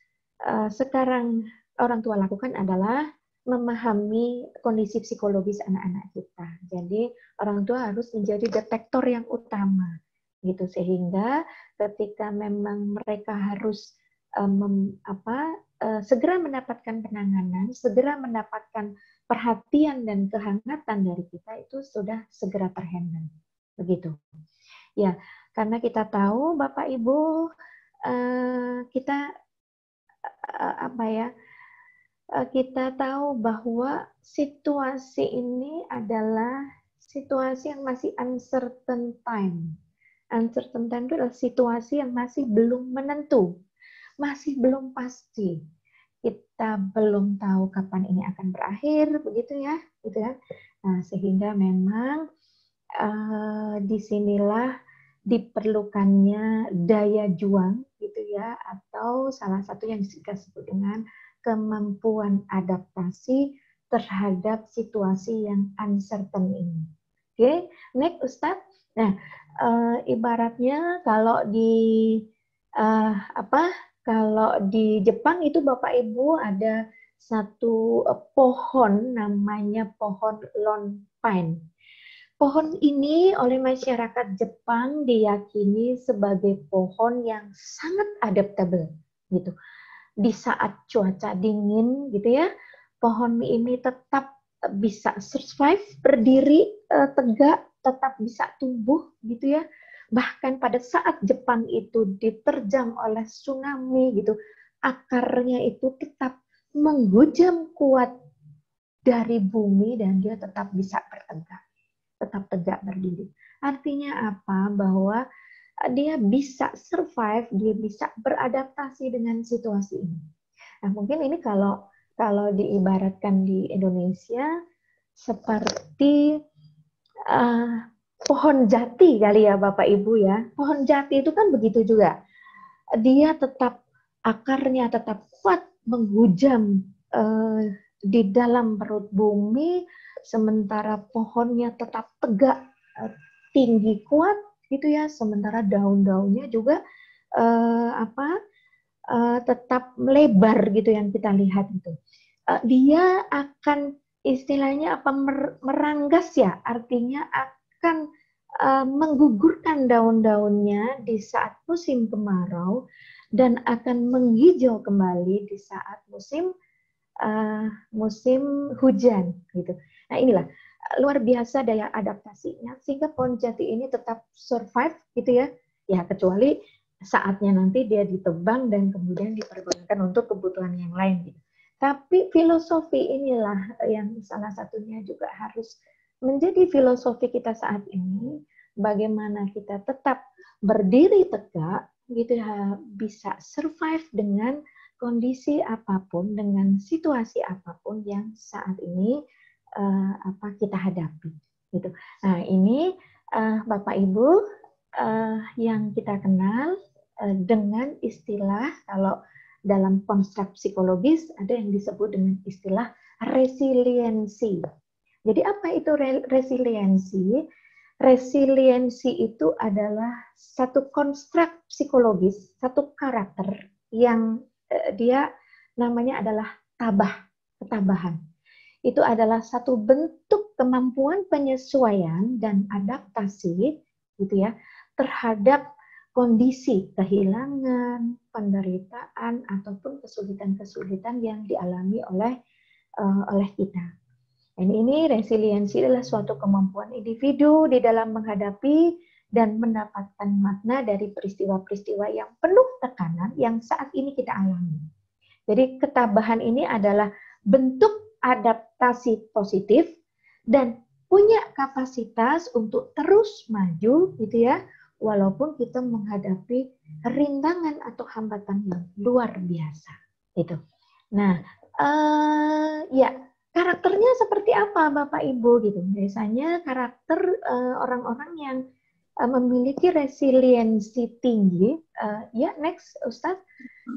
sekarang orang tua lakukan adalah memahami kondisi psikologis anak-anak kita. Jadi orang tua harus menjadi detektor yang utama, gitu, sehingga ketika memang mereka harus segera mendapatkan penanganan, segera mendapatkan perhatian dan kehangatan dari kita, itu sudah segera terhandle, begitu. Ya, karena kita tahu Bapak Ibu, kita kita tahu bahwa situasi ini adalah situasi yang masih uncertain time. Uncertain time itu adalah situasi yang masih belum menentu, masih belum pasti. Kita belum tahu kapan ini akan berakhir, begitu ya, gitu ya. Nah, sehingga memang disinilah diperlukannya daya juang, gitu ya, atau salah satu yang kita sebut dengan kemampuan adaptasi terhadap situasi yang uncertain ini. Oke, next Ustadz. Nah, ibaratnya kalau di Jepang itu Bapak Ibu ada satu pohon namanya pohon lone pine. Pohon ini oleh masyarakat Jepang diyakini sebagai pohon yang sangat adaptable, gitu. Di saat cuaca dingin, gitu ya, pohon ini tetap bisa survive, berdiri tegak, tetap bisa tumbuh, gitu ya. Bahkan pada saat Jepang itu diterjang oleh tsunami, gitu, akarnya itu tetap menghujam kuat dari bumi dan dia tetap bisa bertegak, tetap tegak berdiri. Artinya apa? Bahwa dia bisa survive, dia bisa beradaptasi dengan situasi ini. Nah, mungkin ini kalau diibaratkan di Indonesia seperti pohon jati kali ya Bapak Ibu ya. Pohon jati itu kan begitu juga. Dia tetap, akarnya tetap kuat menghujam di dalam perut bumi, sementara pohonnya tetap tegak, tinggi, kuat, gitu ya. Sementara daun-daunnya juga tetap melebar, gitu yang kita lihat itu. Dia akan istilahnya meranggas ya, artinya akan menggugurkan daun-daunnya di saat musim kemarau dan akan menghijau kembali di saat musim hujan, gitu. Nah, inilah luar biasa daya adaptasinya sehingga pohon jati ini tetap survive, gitu ya. Ya, kecuali saatnya nanti dia ditebang dan kemudian dipergunakan untuk kebutuhan yang lain, gitu. Tapi filosofi inilah yang salah satunya juga harus menjadi filosofi kita saat ini, bagaimana kita tetap berdiri tegak, gitu ya, bisa survive dengan kondisi apapun, dengan situasi apapun yang saat ini kita hadapi, gitu. Nah, ini Bapak Ibu yang kita kenal dengan istilah, kalau dalam konstruk psikologis ada yang disebut dengan istilah resiliensi. Jadi apa itu resiliensi? Resiliensi itu adalah satu konstruk psikologis, satu karakter yang dia namanya adalah ketabahan. Itu adalah satu bentuk kemampuan penyesuaian dan adaptasi, gitu ya, terhadap kondisi kehilangan, penderitaan ataupun kesulitan-kesulitan yang dialami oleh kita. Dan ini resiliensi adalah suatu kemampuan individu di dalam menghadapi dan mendapatkan makna dari peristiwa-peristiwa yang penuh tekanan yang saat ini kita alami. Jadi ketabahan ini adalah bentuk adaptasi positif dan punya kapasitas untuk terus maju gitu ya, walaupun kita menghadapi rintangan atau hambatan yang luar biasa. Gitu. Nah, ya karakternya seperti apa Bapak Ibu gitu? Biasanya karakter orang-orang yang memiliki resiliensi tinggi, ya next Ustadz,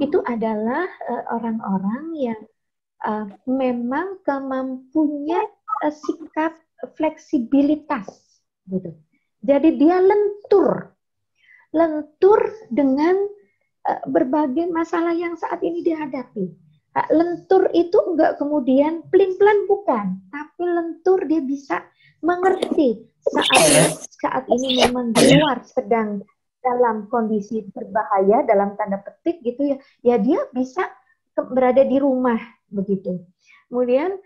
itu adalah orang-orang yang memang mempunyai sikap fleksibilitas, gitu. Jadi dia lentur dengan berbagai masalah yang saat ini dihadapi. Lentur itu enggak kemudian pelin-pelan bukan, tapi lentur dia bisa mengerti saat ini memang di luar sedang dalam kondisi berbahaya dalam tanda petik gitu ya, ya dia bisa berada di rumah begitu. Kemudian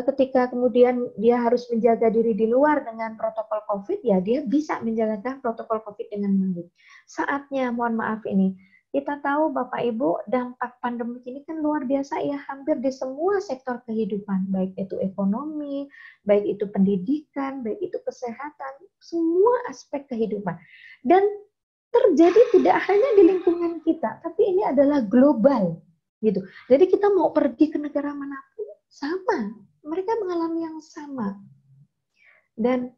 ketika kemudian dia harus menjaga diri di luar dengan protokol COVID, ya dia bisa menjalankan protokol COVID dengan baik. Saatnya, mohon maaf ini, kita tahu Bapak Ibu dampak pandemi ini kan luar biasa ya, hampir di semua sektor kehidupan, baik itu ekonomi, baik itu pendidikan, baik itu kesehatan, semua aspek kehidupan. Dan terjadi tidak hanya di lingkungan kita, tapi ini adalah global. Gitu. Jadi kita mau pergi ke negara manapun sama, mereka mengalami yang sama. Dan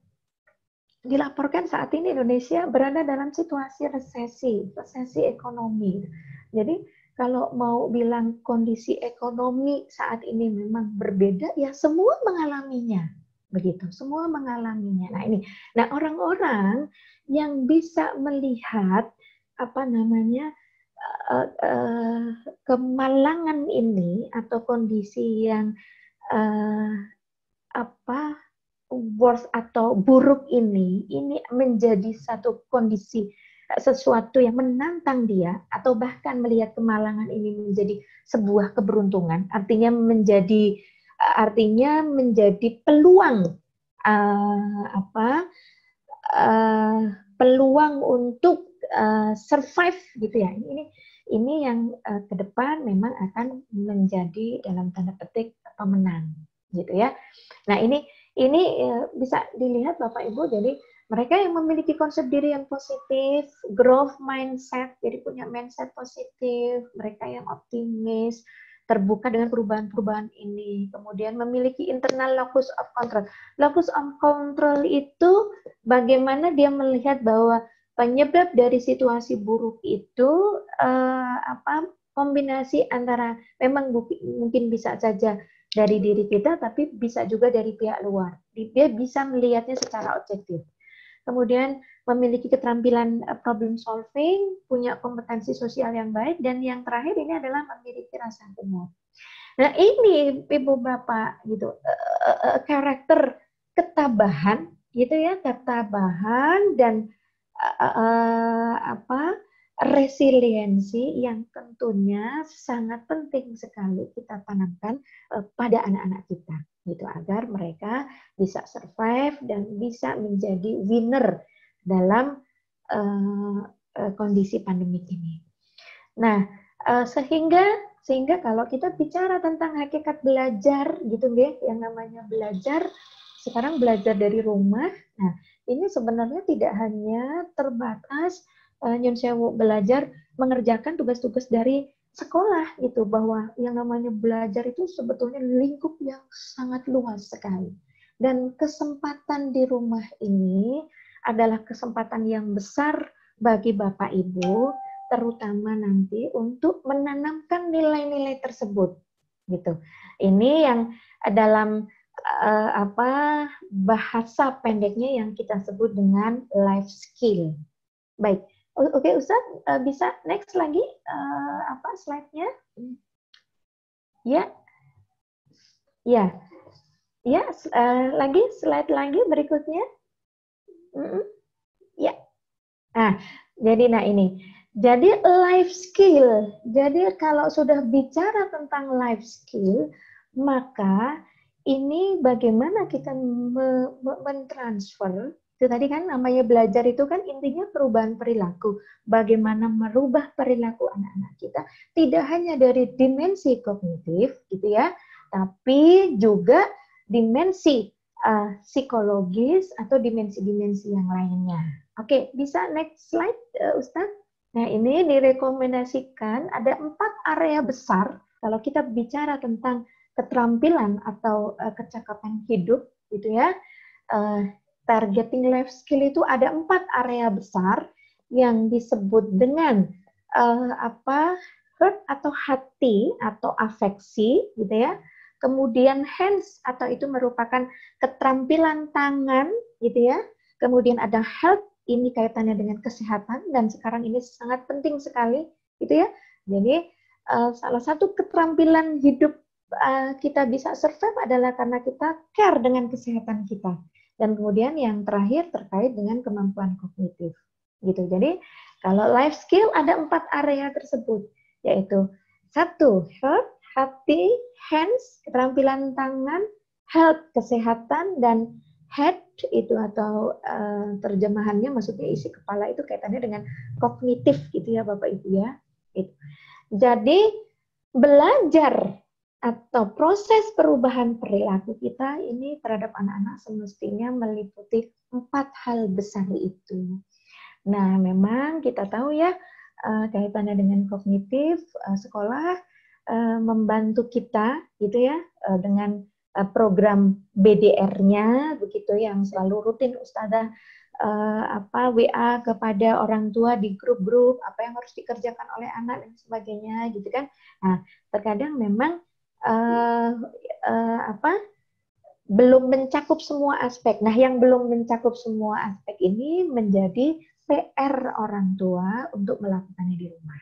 dilaporkan saat ini Indonesia berada dalam situasi resesi ekonomi. Jadi kalau mau bilang kondisi ekonomi saat ini memang berbeda, ya semua mengalaminya. Begitu, semua mengalaminya. Nah ini, nah orang-orang yang bisa melihat kemalangan ini atau kondisi yang worst atau buruk ini menjadi satu kondisi, sesuatu yang menantang dia, atau bahkan melihat kemalangan ini menjadi sebuah keberuntungan, artinya menjadi peluang peluang untuk survive gitu ya. Ini yang ke depan memang akan menjadi dalam tanda petik pemenang gitu ya. Nah, ini bisa dilihat Bapak Ibu, jadi mereka yang memiliki konsep diri yang positif, growth mindset, jadi punya mindset positif, mereka yang optimis, terbuka dengan perubahan-perubahan ini, kemudian memiliki internal locus of control. Locus of control itu bagaimana dia melihat bahwa penyebab dari situasi buruk itu kombinasi antara memang mungkin bisa saja dari diri kita, tapi bisa juga dari pihak luar. Dia bisa melihatnya secara objektif. Kemudian memiliki keterampilan problem solving, punya kompetensi sosial yang baik, dan yang terakhir ini adalah memiliki rasa humor. Nah ini Ibu Bapak gitu, karakter ketabahan gitu ya, ketabahan dan resiliensi yang tentunya sangat penting sekali kita tanamkan pada anak-anak kita gitu, agar mereka bisa survive dan bisa menjadi winner dalam kondisi pandemik ini. Nah, sehingga kalau kita bicara tentang hakikat belajar gitu nggih, yang namanya belajar sekarang belajar dari rumah. Nah, ini sebenarnya tidak hanya terbatas nyun sewu belajar mengerjakan tugas-tugas dari sekolah gitu, bahwa yang namanya belajar itu sebetulnya lingkup yang sangat luas sekali. Dan kesempatan di rumah ini adalah kesempatan yang besar bagi Bapak Ibu, terutama nanti untuk menanamkan nilai-nilai tersebut gitu. Ini yang dalam bahasa pendeknya yang kita sebut dengan life skill. Baik, oke Ustadz, bisa next lagi slide-nya? Lagi slide lagi berikutnya. Ya. Nah, jadi ini. Jadi life skill. Jadi kalau sudah bicara tentang life skill, maka ini bagaimana kita mentransfer. Itu tadi kan namanya belajar itu kan intinya perubahan perilaku. Bagaimana merubah perilaku anak-anak kita. Tidak hanya dari dimensi kognitif gitu ya, tapi juga dimensi psikologis atau dimensi-dimensi yang lainnya. Oke, bisa next slide, Ustadz. Nah, ini direkomendasikan ada 4 area besar kalau kita bicara tentang keterampilan atau kecakapan hidup, gitu ya. Targeting life skill itu ada 4 area besar yang disebut dengan heart atau hati atau afeksi, gitu ya. Kemudian hands atau itu merupakan keterampilan tangan, gitu ya. Kemudian ada health, ini kaitannya dengan kesehatan dan sekarang ini sangat penting sekali, gitu ya. Jadi salah satu keterampilan hidup kita bisa survive adalah karena kita care dengan kesehatan kita. Dan kemudian yang terakhir terkait dengan kemampuan kognitif, gitu. Jadi kalau life skill ada 4 area tersebut, yaitu 1 heart, hati, hands, keterampilan tangan, health, kesehatan, dan head itu atau terjemahannya maksudnya isi kepala itu kaitannya dengan kognitif gitu ya Bapak Ibu ya. Itu. Jadi belajar atau proses perubahan perilaku kita ini terhadap anak-anak semestinya meliputi 4 hal besar itu. Nah, memang kita tahu ya kaitannya dengan kognitif, sekolah membantu kita gitu ya dengan program BDR-nya begitu yang selalu rutin Ustazah WA kepada orang tua di grup-grup apa yang harus dikerjakan oleh anak dan sebagainya gitu kan. Nah, terkadang memang belum mencakup semua aspek. Nah, yang belum mencakup semua aspek ini menjadi PR orang tua untuk melakukannya di rumah.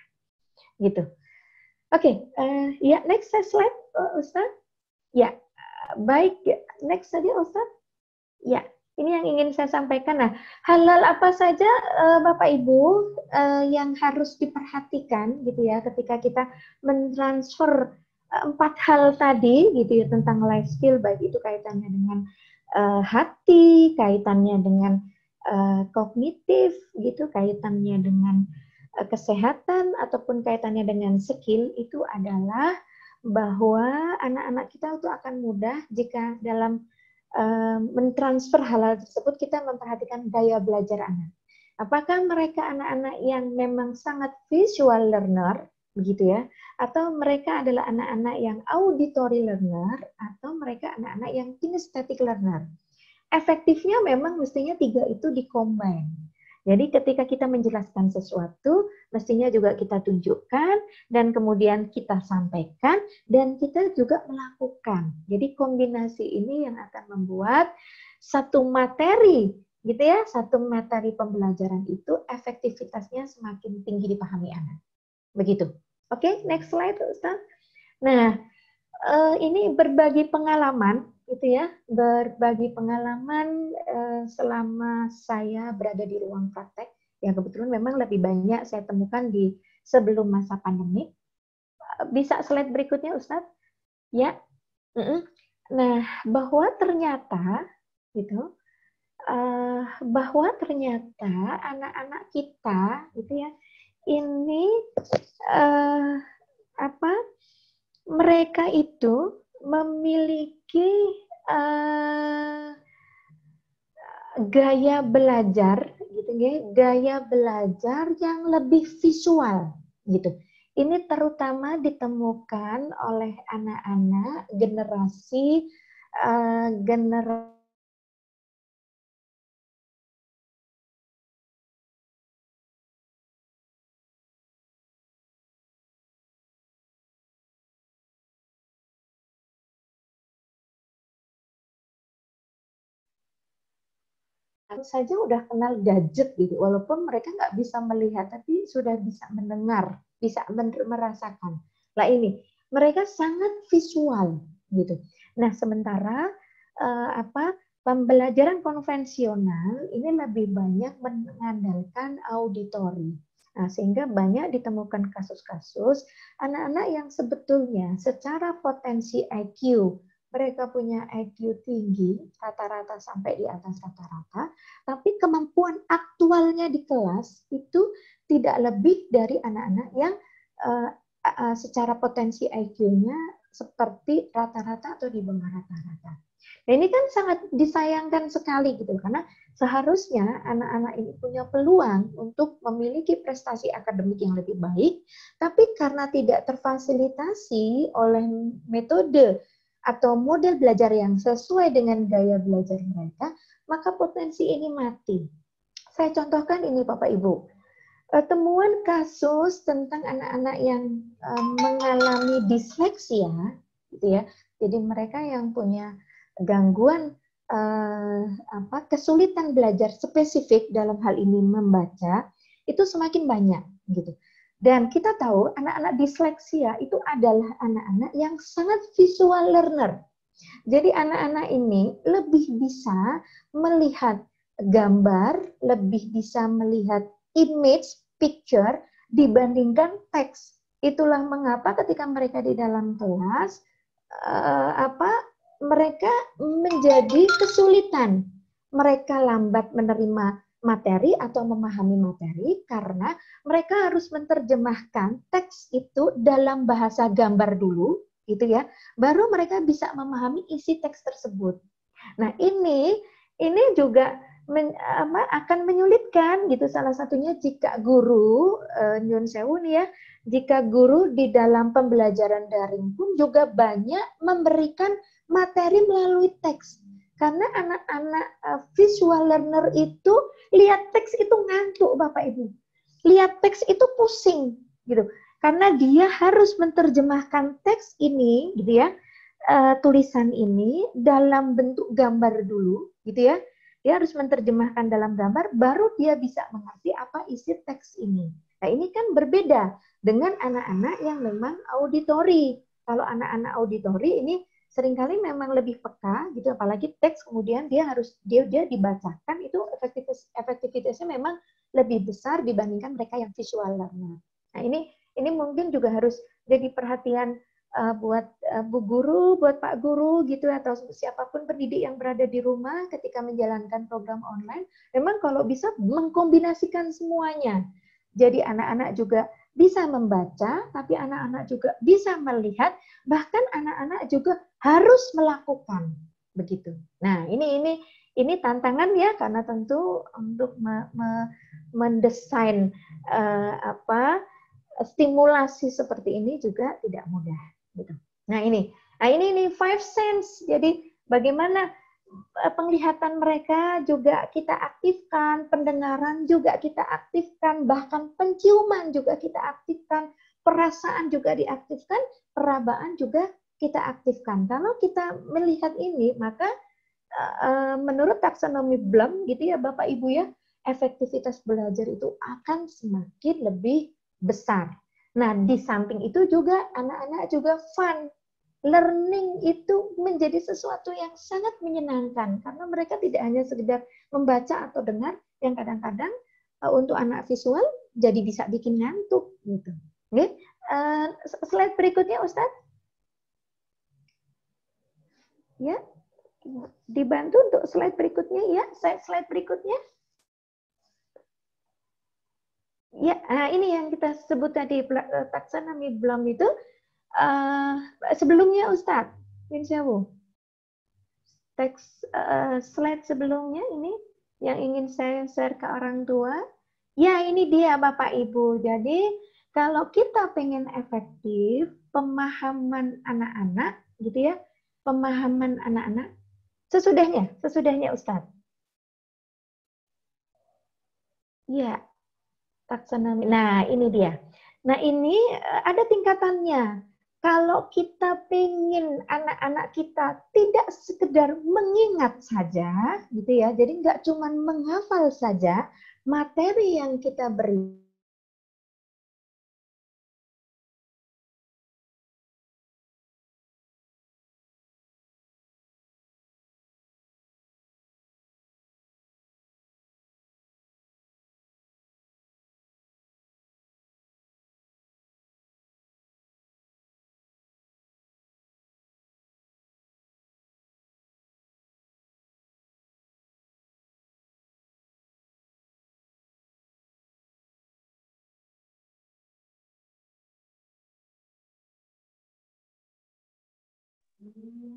Gitu. Oke, ya next slide Ustaz. Ya. Baik, next saja Ustaz. Ya, ini yang ingin saya sampaikan. Nah, hal-hal apa saja Bapak Ibu yang harus diperhatikan gitu ya ketika kita mentransfer 4 hal tadi gitu ya tentang life skill, baik itu kaitannya dengan hati, kaitannya dengan kognitif gitu, kaitannya dengan kesehatan ataupun kaitannya dengan skill, itu adalah bahwa anak-anak kita itu akan mudah jika dalam mentransfer hal-hal tersebut kita memperhatikan gaya belajar anak. Apakah mereka anak-anak yang memang sangat visual learner, begitu ya, atau mereka adalah anak-anak yang auditory learner, atau mereka anak-anak yang kinesthetic learner. Efektifnya memang mestinya 3 itu dikombin. Jadi ketika kita menjelaskan sesuatu, mestinya juga kita tunjukkan, dan kemudian kita sampaikan, dan kita juga melakukan. Jadi kombinasi ini yang akan membuat satu materi, gitu ya, satu materi pembelajaran itu efektivitasnya semakin tinggi dipahami anak. Begitu. Oke, next slide, Ustaz. Nah, ini berbagi pengalaman, gitu ya, berbagi pengalaman selama saya berada di ruang praktek, yang kebetulan memang lebih banyak saya temukan di sebelum masa pandemi. Bisa slide berikutnya, Ustaz? Ya. Nah, bahwa ternyata, gitu, bahwa ternyata anak-anak kita, gitu ya, ini mereka itu memiliki gaya belajar gitu ya, gaya belajar yang lebih visual gitu. Ini terutama ditemukan oleh anak-anak generasi saja udah kenal gadget gitu, walaupun mereka nggak bisa melihat, tapi sudah bisa mendengar, bisa merasakan. Nah ini, mereka sangat visual gitu. Nah sementara pembelajaran konvensional ini lebih banyak mengandalkan auditori. Nah, sehingga banyak ditemukan kasus-kasus anak-anak yang sebetulnya secara potensi IQ, mereka punya IQ tinggi, rata-rata sampai di atas rata-rata, tapi kemampuan aktualnya di kelas itu tidak lebih dari anak-anak yang secara potensi IQ-nya seperti rata-rata atau di bawah rata-rata. Nah, ini kan sangat disayangkan sekali gitu, karena seharusnya anak-anak ini punya peluang untuk memiliki prestasi akademik yang lebih baik, tapi karena tidak terfasilitasi oleh metode atau model belajar yang sesuai dengan gaya belajar mereka, maka potensi ini mati. Saya contohkan ini Bapak Ibu. Temuan kasus tentang anak-anak yang mengalami disleksia, gitu ya. Jadi mereka yang punya gangguan kesulitan belajar spesifik dalam hal ini membaca itu semakin banyak, gitu. Dan kita tahu anak-anak disleksia itu adalah anak-anak yang sangat visual learner. Jadi anak-anak ini lebih bisa melihat gambar, lebih bisa melihat image, picture dibandingkan teks. Itulah mengapa ketika mereka di dalam kelas mereka menjadi kesulitan. Mereka lambat menerima materi atau memahami materi karena mereka harus menerjemahkan teks itu dalam bahasa gambar dulu, gitu ya. Baru mereka bisa memahami isi teks tersebut. Nah, ini juga akan menyulitkan gitu, salah satunya jika guru nyun sewu nih ya, jika guru di dalam pembelajaran daring pun juga banyak memberikan materi melalui teks, karena anak-anak visual learner itu lihat teks itu ngantuk Bapak Ibu, lihat teks itu pusing gitu, karena dia harus menerjemahkan teks ini gitu ya, tulisan ini dalam bentuk gambar dulu gitu ya. Dia harus menerjemahkan dalam gambar, baru dia bisa mengerti apa isi teks ini. Nah, ini kan berbeda dengan anak-anak yang memang auditori. Kalau anak-anak auditori ini seringkali memang lebih peka, gitu. Apalagi teks kemudian dia dibacakan, itu efektivitasnya memang lebih besar dibandingkan mereka yang visual learner. Nah, ini mungkin juga harus jadi perhatian buat Bu Guru, buat Pak Guru gitu, atau siapapun pendidik yang berada di rumah ketika menjalankan program online. Memang kalau bisa mengkombinasikan semuanya. Jadi anak-anak juga bisa membaca, tapi anak-anak juga bisa melihat, bahkan anak-anak juga harus melakukan begitu. Nah, ini tantangan ya, karena tentu untuk mendesain stimulasi seperti ini juga tidak mudah. Gitu. Nah ini 5 sense. Jadi bagaimana penglihatan mereka juga kita aktifkan, pendengaran juga kita aktifkan, bahkan penciuman juga kita aktifkan, perasaan juga diaktifkan, perabaan juga kita aktifkan. Kalau kita melihat ini, maka menurut taksonomi Bloom gitu ya Bapak Ibu ya, efektivitas belajar itu akan semakin lebih besar. Nah, di samping itu juga anak-anak juga fun. Learning itu menjadi sesuatu yang sangat menyenangkan karena mereka tidak hanya sekedar membaca atau dengar, yang kadang-kadang untuk anak visual jadi bisa bikin ngantuk gitu. Oke. Slide berikutnya Ustadz. Ya. Dibantu untuk slide berikutnya ya. Slide berikutnya. Ya, ini yang kita sebut tadi taksonomi Bloom itu sebelumnya Ustadz, Insyawu. Teks slide sebelumnya ini yang ingin saya share ke orang tua. Ya, ini dia Bapak Ibu. Jadi kalau kita pengen efektif pemahaman anak-anak, gitu ya, pemahaman anak-anak sesudahnya Ustadz. Ya. Taksonomi. Nah, ini dia. Nah, ini ada tingkatannya. Kalau kita pengen anak-anak kita tidak sekedar mengingat saja, gitu ya. Jadi nggak cuma menghafal saja materi yang kita beri. Hilang.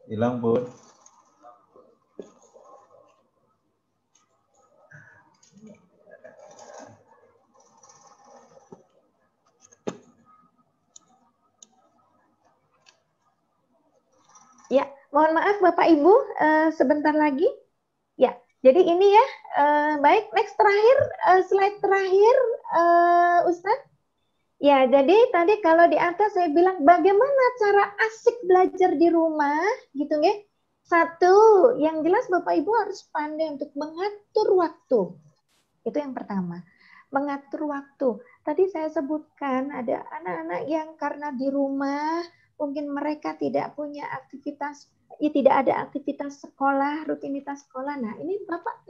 Hilang, Bun. Ya, mohon maaf Bapak Ibu, sebentar lagi. Ya, jadi ini ya, baik, next terakhir, slide terakhir, Ustadz. Ya, jadi tadi kalau di atas saya bilang bagaimana cara asik belajar di rumah, gitu ya. Satu, yang jelas Bapak Ibu harus pandai untuk mengatur waktu. Itu yang pertama, mengatur waktu. Tadi saya sebutkan ada anak-anak yang karena di rumah mungkin mereka tidak punya aktivitas, ya tidak ada aktivitas sekolah, rutinitas sekolah. Nah, ini Bapak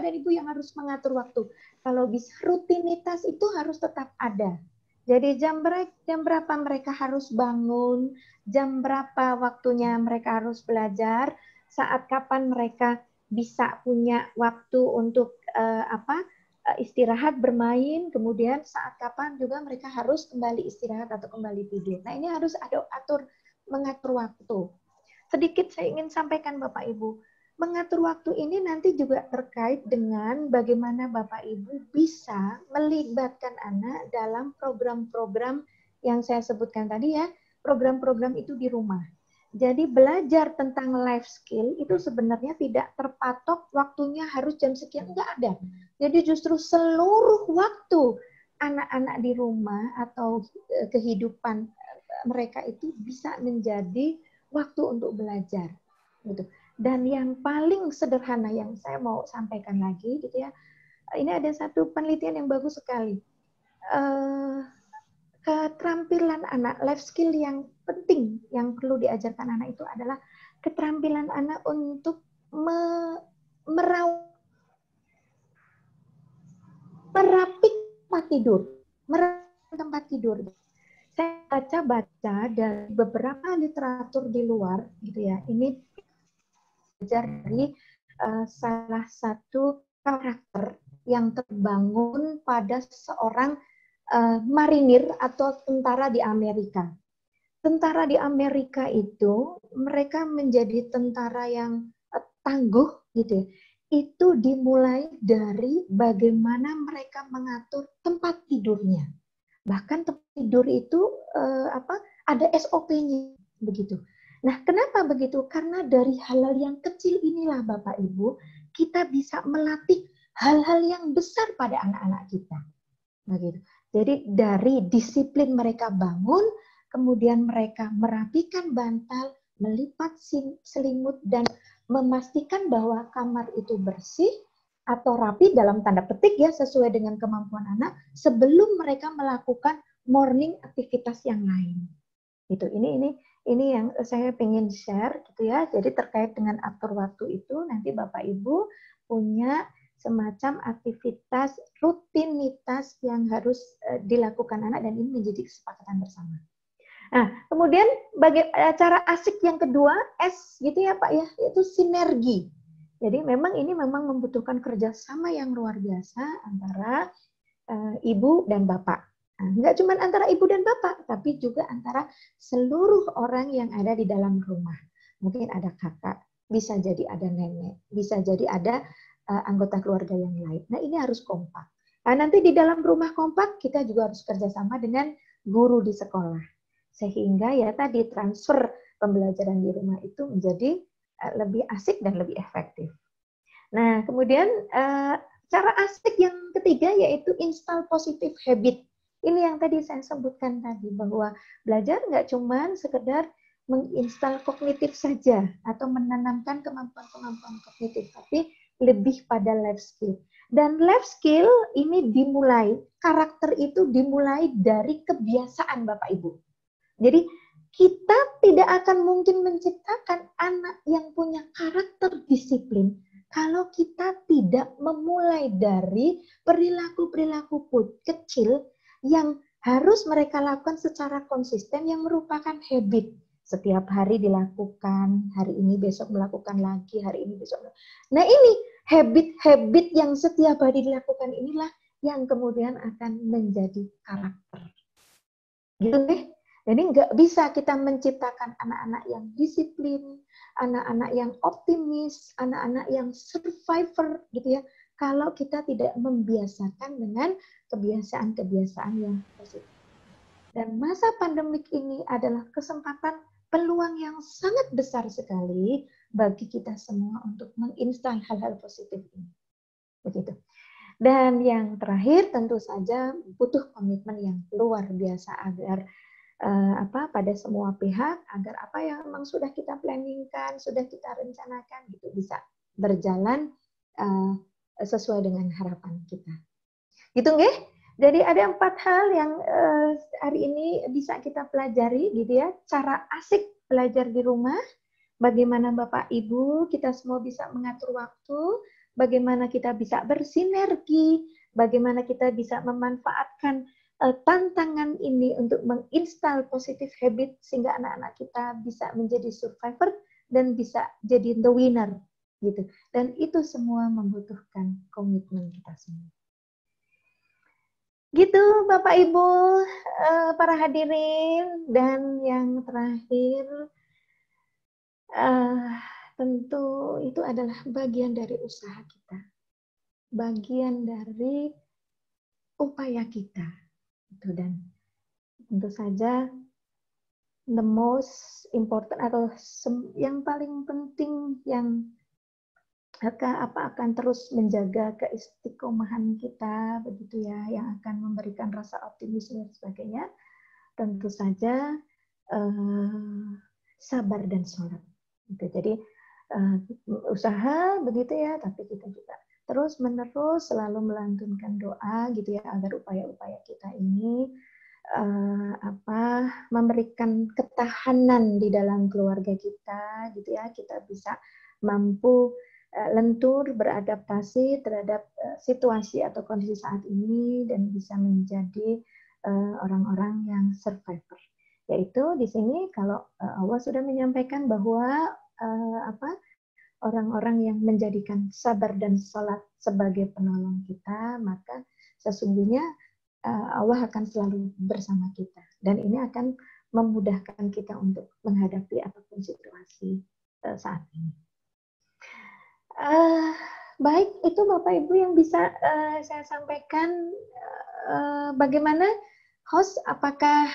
dan Ibu yang harus mengatur waktu. Kalau bisa rutinitas itu harus tetap ada. Jadi jam berapa mereka harus bangun, jam berapa waktunya mereka harus belajar, saat kapan mereka bisa punya waktu untuk istirahat, bermain, kemudian saat kapan juga mereka harus kembali istirahat atau kembali tidur. Nah, ini harus ada mengatur waktu. Sedikit saya ingin sampaikan Bapak Ibu, mengatur waktu ini nanti juga terkait dengan bagaimana Bapak Ibu bisa melibatkan anak dalam program-program yang saya sebutkan tadi ya, program-program itu di rumah. Jadi belajar tentang life skill itu sebenarnya tidak terpatok waktunya harus jam sekian, enggak ada. Jadi justru seluruh waktu anak-anak di rumah atau kehidupan mereka itu bisa menjadi waktu untuk belajar. Gitu. Dan yang paling sederhana yang saya mau sampaikan lagi, gitu ya, ini ada satu penelitian yang bagus sekali. Keterampilan anak, life skill yang penting yang perlu diajarkan anak itu adalah keterampilan anak untuk merapik tempat tidur. Saya baca dari beberapa literatur di luar, gitu ya. Ini belajar dari salah satu karakter yang terbangun pada seorang marinir atau tentara di Amerika. Tentara di Amerika itu mereka menjadi tentara yang tangguh, gitu ya. Itu dimulai dari bagaimana mereka mengatur tempat tidurnya. Bahkan tempat tidur itu ada SOP-nya begitu. Nah, kenapa begitu? Karena dari hal-hal yang kecil inilah Bapak Ibu kita bisa melatih hal-hal yang besar pada anak-anak kita. Begitu. Jadi dari disiplin mereka bangun, kemudian mereka merapikan bantal, melipat selimut, dan memastikan bahwa kamar itu bersih atau rapi dalam tanda petik ya, sesuai dengan kemampuan anak sebelum mereka melakukan morning aktivitas yang lain. Gitu. Ini yang saya ingin share gitu ya. Jadi terkait dengan atur waktu itu nanti Bapak Ibu punya semacam aktivitas rutinitas yang harus dilakukan anak dan ini menjadi kesepakatan bersama. Nah, kemudian cara asik yang kedua, S gitu ya Pak ya, yaitu sinergi. Jadi ini memang membutuhkan kerjasama yang luar biasa antara ibu dan bapak. Nah, nggak cuma antara ibu dan bapak, tapi juga antara seluruh orang yang ada di dalam rumah. Mungkin ada kakak, bisa jadi ada nenek, bisa jadi ada anggota keluarga yang lain. Nah, ini harus kompak. Nah, nanti di dalam rumah kompak, kita juga harus kerjasama dengan guru di sekolah. Sehingga ya tadi transfer pembelajaran di rumah itu menjadi lebih asik dan lebih efektif. Nah, kemudian cara asik yang ketiga yaitu install positive habit. Ini yang tadi saya sebutkan tadi, bahwa belajar nggak cuma sekedar menginstal kognitif saja atau menanamkan kemampuan-kemampuan kognitif, tapi lebih pada life skill. Dan life skill ini dimulai, karakter itu dimulai dari kebiasaan Bapak Ibu. Jadi kita tidak akan mungkin menciptakan anak yang punya karakter disiplin kalau kita tidak memulai dari perilaku-perilaku kecil yang harus mereka lakukan secara konsisten yang merupakan habit. Setiap hari dilakukan, hari ini besok melakukan lagi, hari ini besok. Nah ini habit-habit yang setiap hari dilakukan inilah yang kemudian akan menjadi karakter. Gitu deh. Jadi nggak bisa kita menciptakan anak-anak yang disiplin, anak-anak yang optimis, anak-anak yang survivor gitu ya, kalau kita tidak membiasakan dengan kebiasaan-kebiasaan yang positif. Dan masa pandemik ini adalah kesempatan peluang yang sangat besar sekali bagi kita semua untuk menginstal hal-hal positif ini. Begitu. Dan yang terakhir tentu saja butuh komitmen yang luar biasa agar pada semua pihak, agar apa yang memang sudah kita planningkan, sudah kita rencanakan gitu bisa berjalan sesuai dengan harapan kita. Gitu nggih? Jadi ada 4 hal yang hari ini bisa kita pelajari gitu ya. Cara asik belajar di rumah, bagaimana Bapak Ibu kita semua bisa mengatur waktu, bagaimana kita bisa bersinergi, bagaimana kita bisa memanfaatkan tantangan ini untuk menginstal positive habit sehingga anak-anak kita bisa menjadi survivor dan bisa jadi the winner gitu. Dan itu semua membutuhkan komitmen kita semua. Gitu Bapak Ibu, para hadirin, dan yang terakhir tentu itu adalah bagian dari usaha kita, bagian dari upaya kita, gitu. Dan tentu saja the most important atau yang paling penting yang akan terus menjaga keistiqomahan kita begitu ya, yang akan memberikan rasa optimisme dan sebagainya, tentu saja sabar dan sholat. Gitu. Jadi usaha begitu ya, tapi kita juga terus menerus selalu melantunkan doa gitu ya, agar upaya-upaya kita ini memberikan ketahanan di dalam keluarga kita gitu ya, kita bisa mampu lentur beradaptasi terhadap situasi atau kondisi saat ini dan bisa menjadi orang-orang yang survivor. Yaitu di sini kalau Allah sudah menyampaikan bahwa orang-orang yang menjadikan sabar dan sholat sebagai penolong kita, maka sesungguhnya Allah akan selalu bersama kita. Dan ini akan memudahkan kita untuk menghadapi apapun situasi saat ini. Baik, itu Bapak Ibu yang bisa saya sampaikan. Bagaimana host, apakah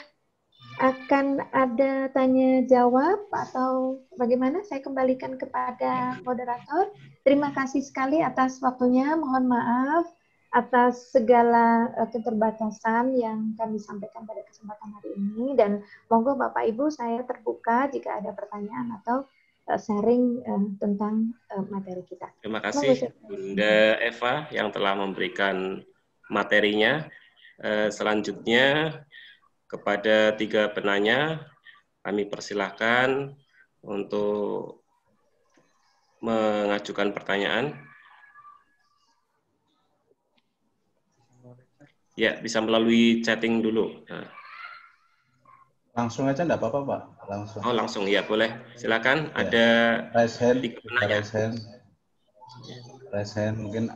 akan ada tanya jawab atau bagaimana? Saya kembalikan kepada moderator. Terima kasih sekali atas waktunya. Mohon maaf atas segala keterbatasan yang kami sampaikan pada kesempatan hari ini, dan monggo Bapak Ibu, saya terbuka jika ada pertanyaan atau sharing tentang materi kita. Terima kasih Bunda Eva yang telah memberikan materinya. Selanjutnya kepada 3 penanya kami persilahkan untuk mengajukan pertanyaan. Ya, bisa melalui chatting dulu. Langsung aja enggak apa-apa, Pak? Langsung. Oh, langsung ya, boleh. Silakan. Ya. Ada raise hand, raise hand, mungkin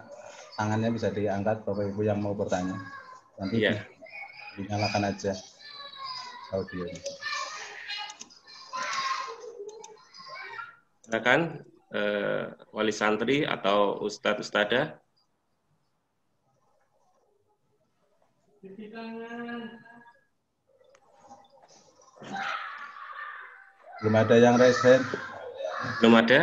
tangannya bisa diangkat Bapak Ibu yang mau bertanya. Nanti dinyalakan aja audio. Silakan wali santri atau ustadz ustadzah. Belum ada yang raise hand. Belum ada.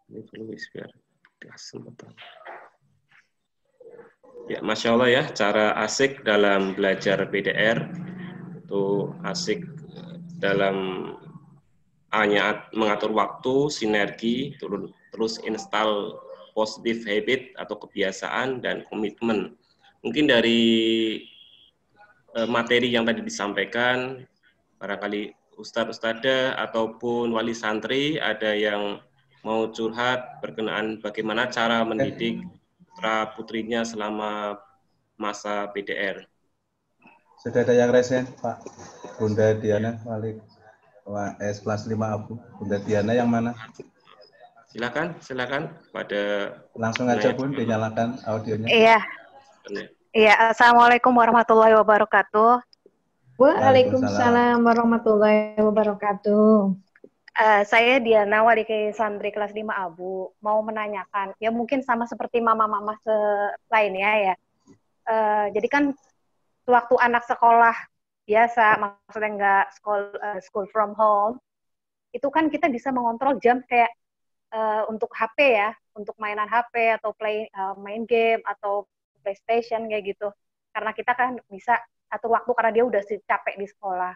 Ini tulis biar kesempatan. Ya, Masya Allah ya, cara asik dalam belajar PDR itu asik dalam mengatur waktu, sinergi, terus install positive habit atau kebiasaan dan komitmen. Mungkin dari materi yang tadi disampaikan, barangkali Ustadz Ustadzah ataupun wali santri ada yang mau curhat berkenaan bagaimana cara mendidik putra putrinya selama masa PDR. Sudah ada yang raise hand, Pak? Bunda Diana Malik kelas 5 Abu. Bunda Diana yang mana? Silakan pada langsung aja Bun, dinyalakan audionya. Iya. Iya, Assalamualaikum warahmatullahi wabarakatuh. Waalaikumsalam warahmatullahi wabarakatuh. Saya Diana, Wadiki Santri kelas 5 Abu, mau menanyakan, ya mungkin sama seperti mama-mama lainnya ya. Jadi kan waktu anak sekolah biasa, maksudnya nggak school from home, itu kan kita bisa mengontrol jam kayak untuk HP ya, untuk mainan HP atau main game atau PlayStation kayak gitu. Karena kita kan bisa atur waktu karena dia udah capek di sekolah.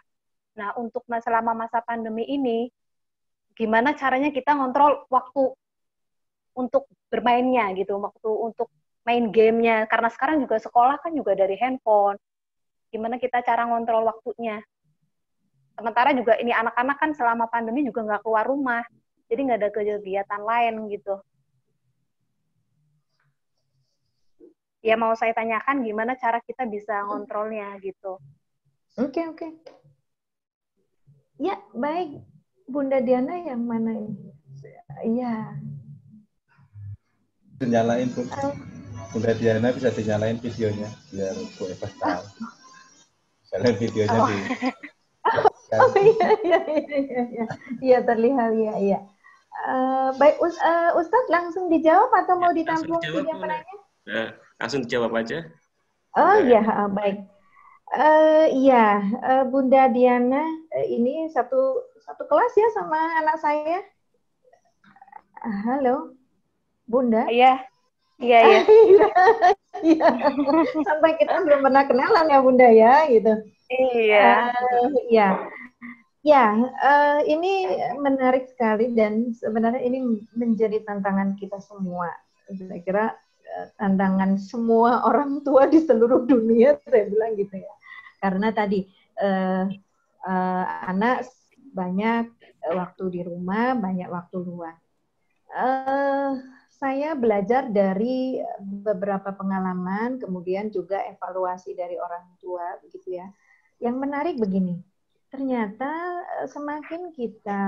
Nah, untuk selama masa pandemi ini, gimana caranya kita ngontrol waktu untuk bermainnya gitu, waktu untuk main gamenya. Karena sekarang juga sekolah kan juga dari handphone. Gimana kita cara ngontrol waktunya? Sementara juga ini anak-anak kan selama pandemi juga nggak keluar rumah. Jadi nggak ada kegiatan lain gitu. Ya mau saya tanyakan gimana cara kita bisa ngontrolnya gitu. Oke. Ya, baik. Bunda Diana yang mana ini? Iya. Dinyalain Bun. Bunda Diana bisa dinyalain videonya biar Bu Eva tahu. Saya videonya di. Oh iya. Iya terlihat ya. Baik, Ustadz langsung dijawab atau mau ditampung video penanya? Langsung dijawab aja. Oh iya, baik. Iya, Bunda Diana ini satu kelas ya sama anak saya. Halo, Bunda. Iya. Iya. Sampai kita belum pernah kenalan ya Bunda ya, gitu. Iya. Ya, ini menarik sekali dan sebenarnya ini menjadi tantangan kita semua. Saya kira tantangan semua orang tua di seluruh dunia, saya bilang gitu ya. Karena tadi anak banyak waktu di rumah, banyak waktu luang. Saya belajar dari beberapa pengalaman, kemudian juga evaluasi dari orang tua, begitu ya. Yang menarik begini. Ternyata semakin kita,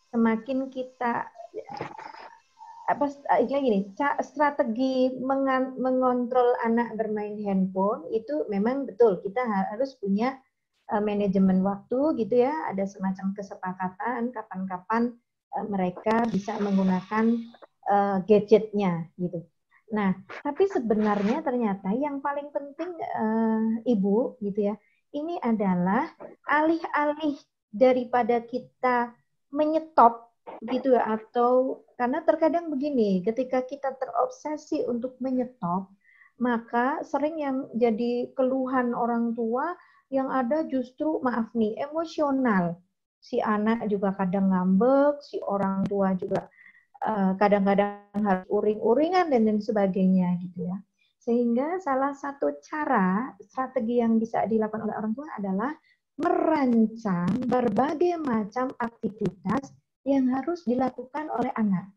semakin kita strategi mengontrol anak bermain handphone itu memang betul kita harus punya manajemen waktu gitu ya, ada semacam kesepakatan kapan-kapan mereka bisa menggunakan gadgetnya gitu. Nah, tapi sebenarnya ternyata yang paling penting Ibu gitu ya, ini adalah alih-alih daripada kita menyetop gitu ya, atau karena terkadang begini, ketika kita terobsesi untuk menyetop, maka sering yang jadi keluhan orang tua yang ada justru emosional. Si anak juga kadang ngambek, si orang tua juga kadang-kadang harus uring-uringan dan sebagainya gitu ya. Sehingga salah satu cara strategi yang bisa dilakukan oleh orang tua adalah merancang berbagai macam aktivitas yang harus dilakukan oleh anak.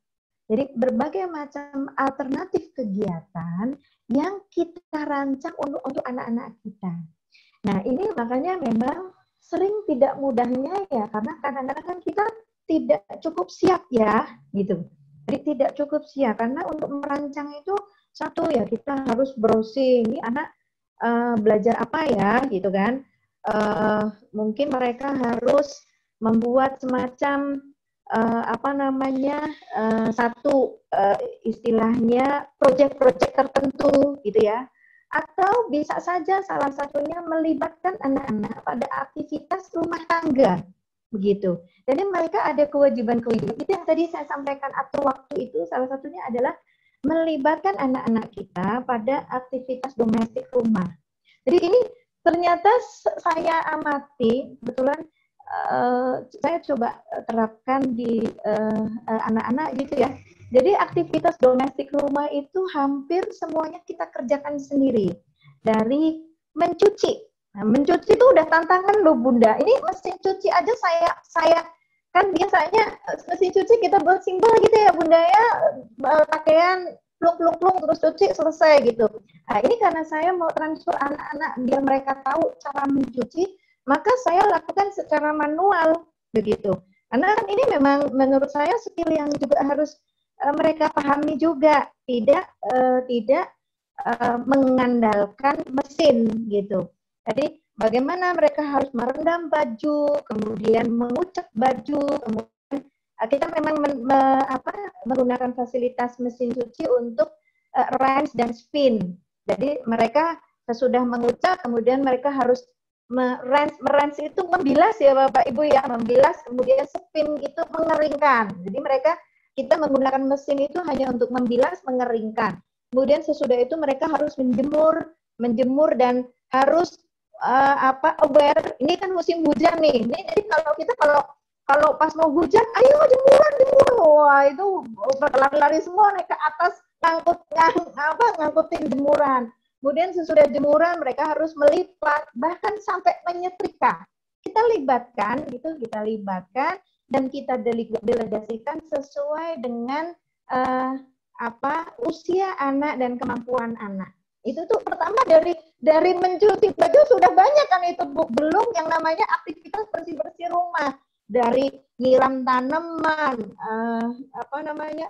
Jadi berbagai macam alternatif kegiatan yang kita rancang untuk anak-anak kita. Nah ini makanya memang sering tidak mudahnya ya, karena kadang-kadang kan kita tidak cukup siap ya, gitu. Jadi tidak cukup siap, karena untuk merancang itu satu ya kita harus browsing, ini anak belajar apa ya, gitu kan. Mungkin mereka harus membuat semacam istilahnya proyek-proyek tertentu gitu ya, atau bisa saja salah satunya melibatkan anak-anak pada aktivitas rumah tangga begitu. Jadi mereka ada kewajiban-kewajiban itu yang tadi saya sampaikan atur waktu itu, salah satunya adalah melibatkan anak-anak kita pada aktivitas domestik rumah. Jadi ini ternyata saya amati, kebetulan saya coba terapkan di anak-anak gitu ya. Jadi aktivitas domestik rumah itu hampir semuanya kita kerjakan sendiri. Dari mencuci. Nah, mencuci itu udah tantangan loh Bunda. Ini mesin cuci aja saya kan biasanya mesin cuci kita buat simpel gitu ya Bunda ya. Pakaian plung terus cuci selesai gitu. Nah, ini karena saya mau transfer anak-anak biar mereka tahu cara mencuci. maka saya lakukan secara manual begitu. Karena kan ini memang menurut saya skill yang juga harus mereka pahami juga, tidak mengandalkan mesin gitu. Jadi bagaimana mereka harus merendam baju, kemudian mengucek baju, kemudian kita memang menggunakan fasilitas mesin cuci untuk rinse dan spin. Jadi mereka sesudah mengucek, kemudian mereka harus merinse itu membilas ya Bapak Ibu ya, membilas, kemudian spin itu mengeringkan. Jadi kita menggunakan mesin itu hanya untuk membilas, mengeringkan. Kemudian sesudah itu mereka harus menjemur dan harus aware. Ini kan musim hujan nih. Ini jadi kalau pas mau hujan, ayo jemuran. Wah, itu lari-lari semua naik ke atas ngangkutin jemuran. Kemudian sesudah jemuran mereka harus melipat, bahkan sampai menyetrika. Kita libatkan dan kita delegasikan sesuai dengan usia anak dan kemampuan anak. Itu tuh pertama dari mencuci baju sudah banyak kan itu Bu. Belum yang namanya aktivitas bersih-bersih rumah, dari nyiram tanaman,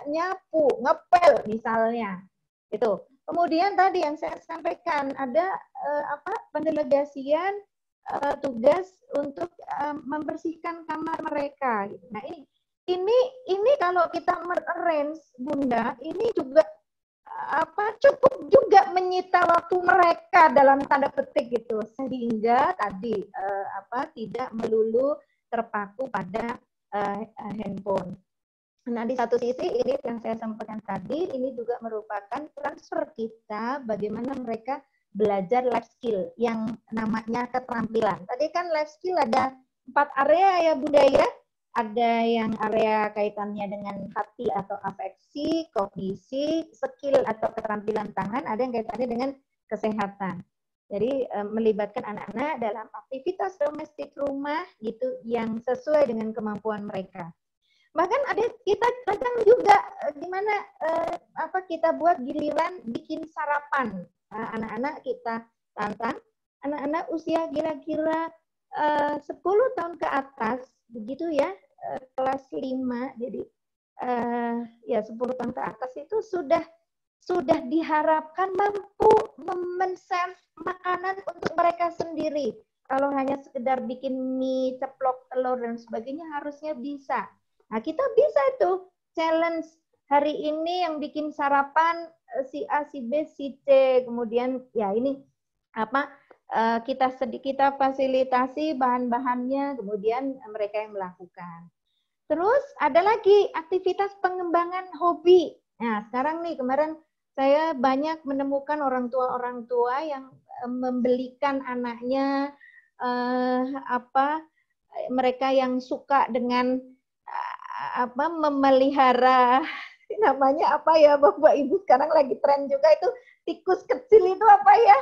nyapu, ngepel misalnya. Itu. Kemudian tadi yang saya sampaikan ada pendelegasian tugas untuk membersihkan kamar mereka. Nah, ini kalau kita arrange Bunda, ini juga cukup juga menyita waktu mereka dalam tanda petik gitu, sehingga tadi tidak melulu terpaku pada handphone. Nah, di satu sisi ini yang saya sampaikan tadi, ini juga merupakan transfer kita bagaimana mereka belajar life skill yang namanya keterampilan. Tadi kan life skill ada 4 area ya Bunda ya. Ada yang area kaitannya dengan hati atau afeksi, kognisi, skill atau keterampilan tangan, ada yang kaitannya dengan kesehatan. Jadi melibatkan anak-anak dalam aktivitas domestik rumah gitu yang sesuai dengan kemampuan mereka. Bahkan ada kita kadang juga gimana kita buat giliran bikin sarapan. Anak-anak kita tantang, anak-anak usia kira-kira 10 tahun ke atas begitu ya, kelas 5, jadi 10 tahun ke atas itu sudah diharapkan mampu men-serve makanan untuk mereka sendiri. Kalau hanya sekedar bikin mie, ceplok telur dan sebagainya harusnya bisa. Nah, kita bisa itu challenge hari ini yang bikin sarapan si A, si B, si C, kemudian ya ini kita fasilitasi bahan-bahannya, kemudian mereka yang melakukan. Terus ada lagi aktivitas pengembangan hobi. Nah, sekarang nih kemarin saya banyak menemukan orang tua yang membelikan anaknya mereka yang suka dengan memelihara namanya apa ya Bapak Ibu, sekarang lagi tren juga itu tikus kecil itu apa ya?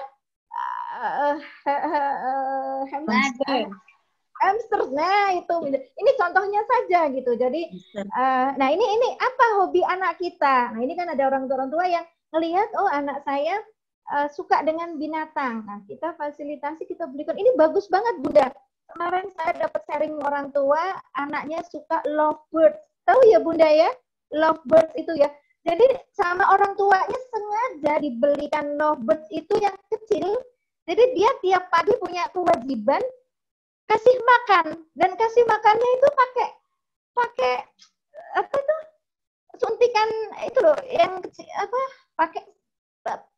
Hamster. Nah, itu ini contohnya saja gitu. Jadi nah ini apa hobi anak kita. Nah, ini kan ada orang tua yang ngelihat anak saya suka dengan binatang. Nah, kita fasilitasi, kita belikan. Ini bagus banget Bunda. Kemarin saya dapat sharing orang tua, anaknya suka lovebirds. Tahu ya Bunda ya? Lovebirds itu ya. Jadi sama orang tuanya sengaja dibelikan lovebirds itu yang kecil. Jadi dia tiap pagi punya kewajiban kasih makan, dan kasih makannya itu pakai suntikan itu loh yang kecil, pakai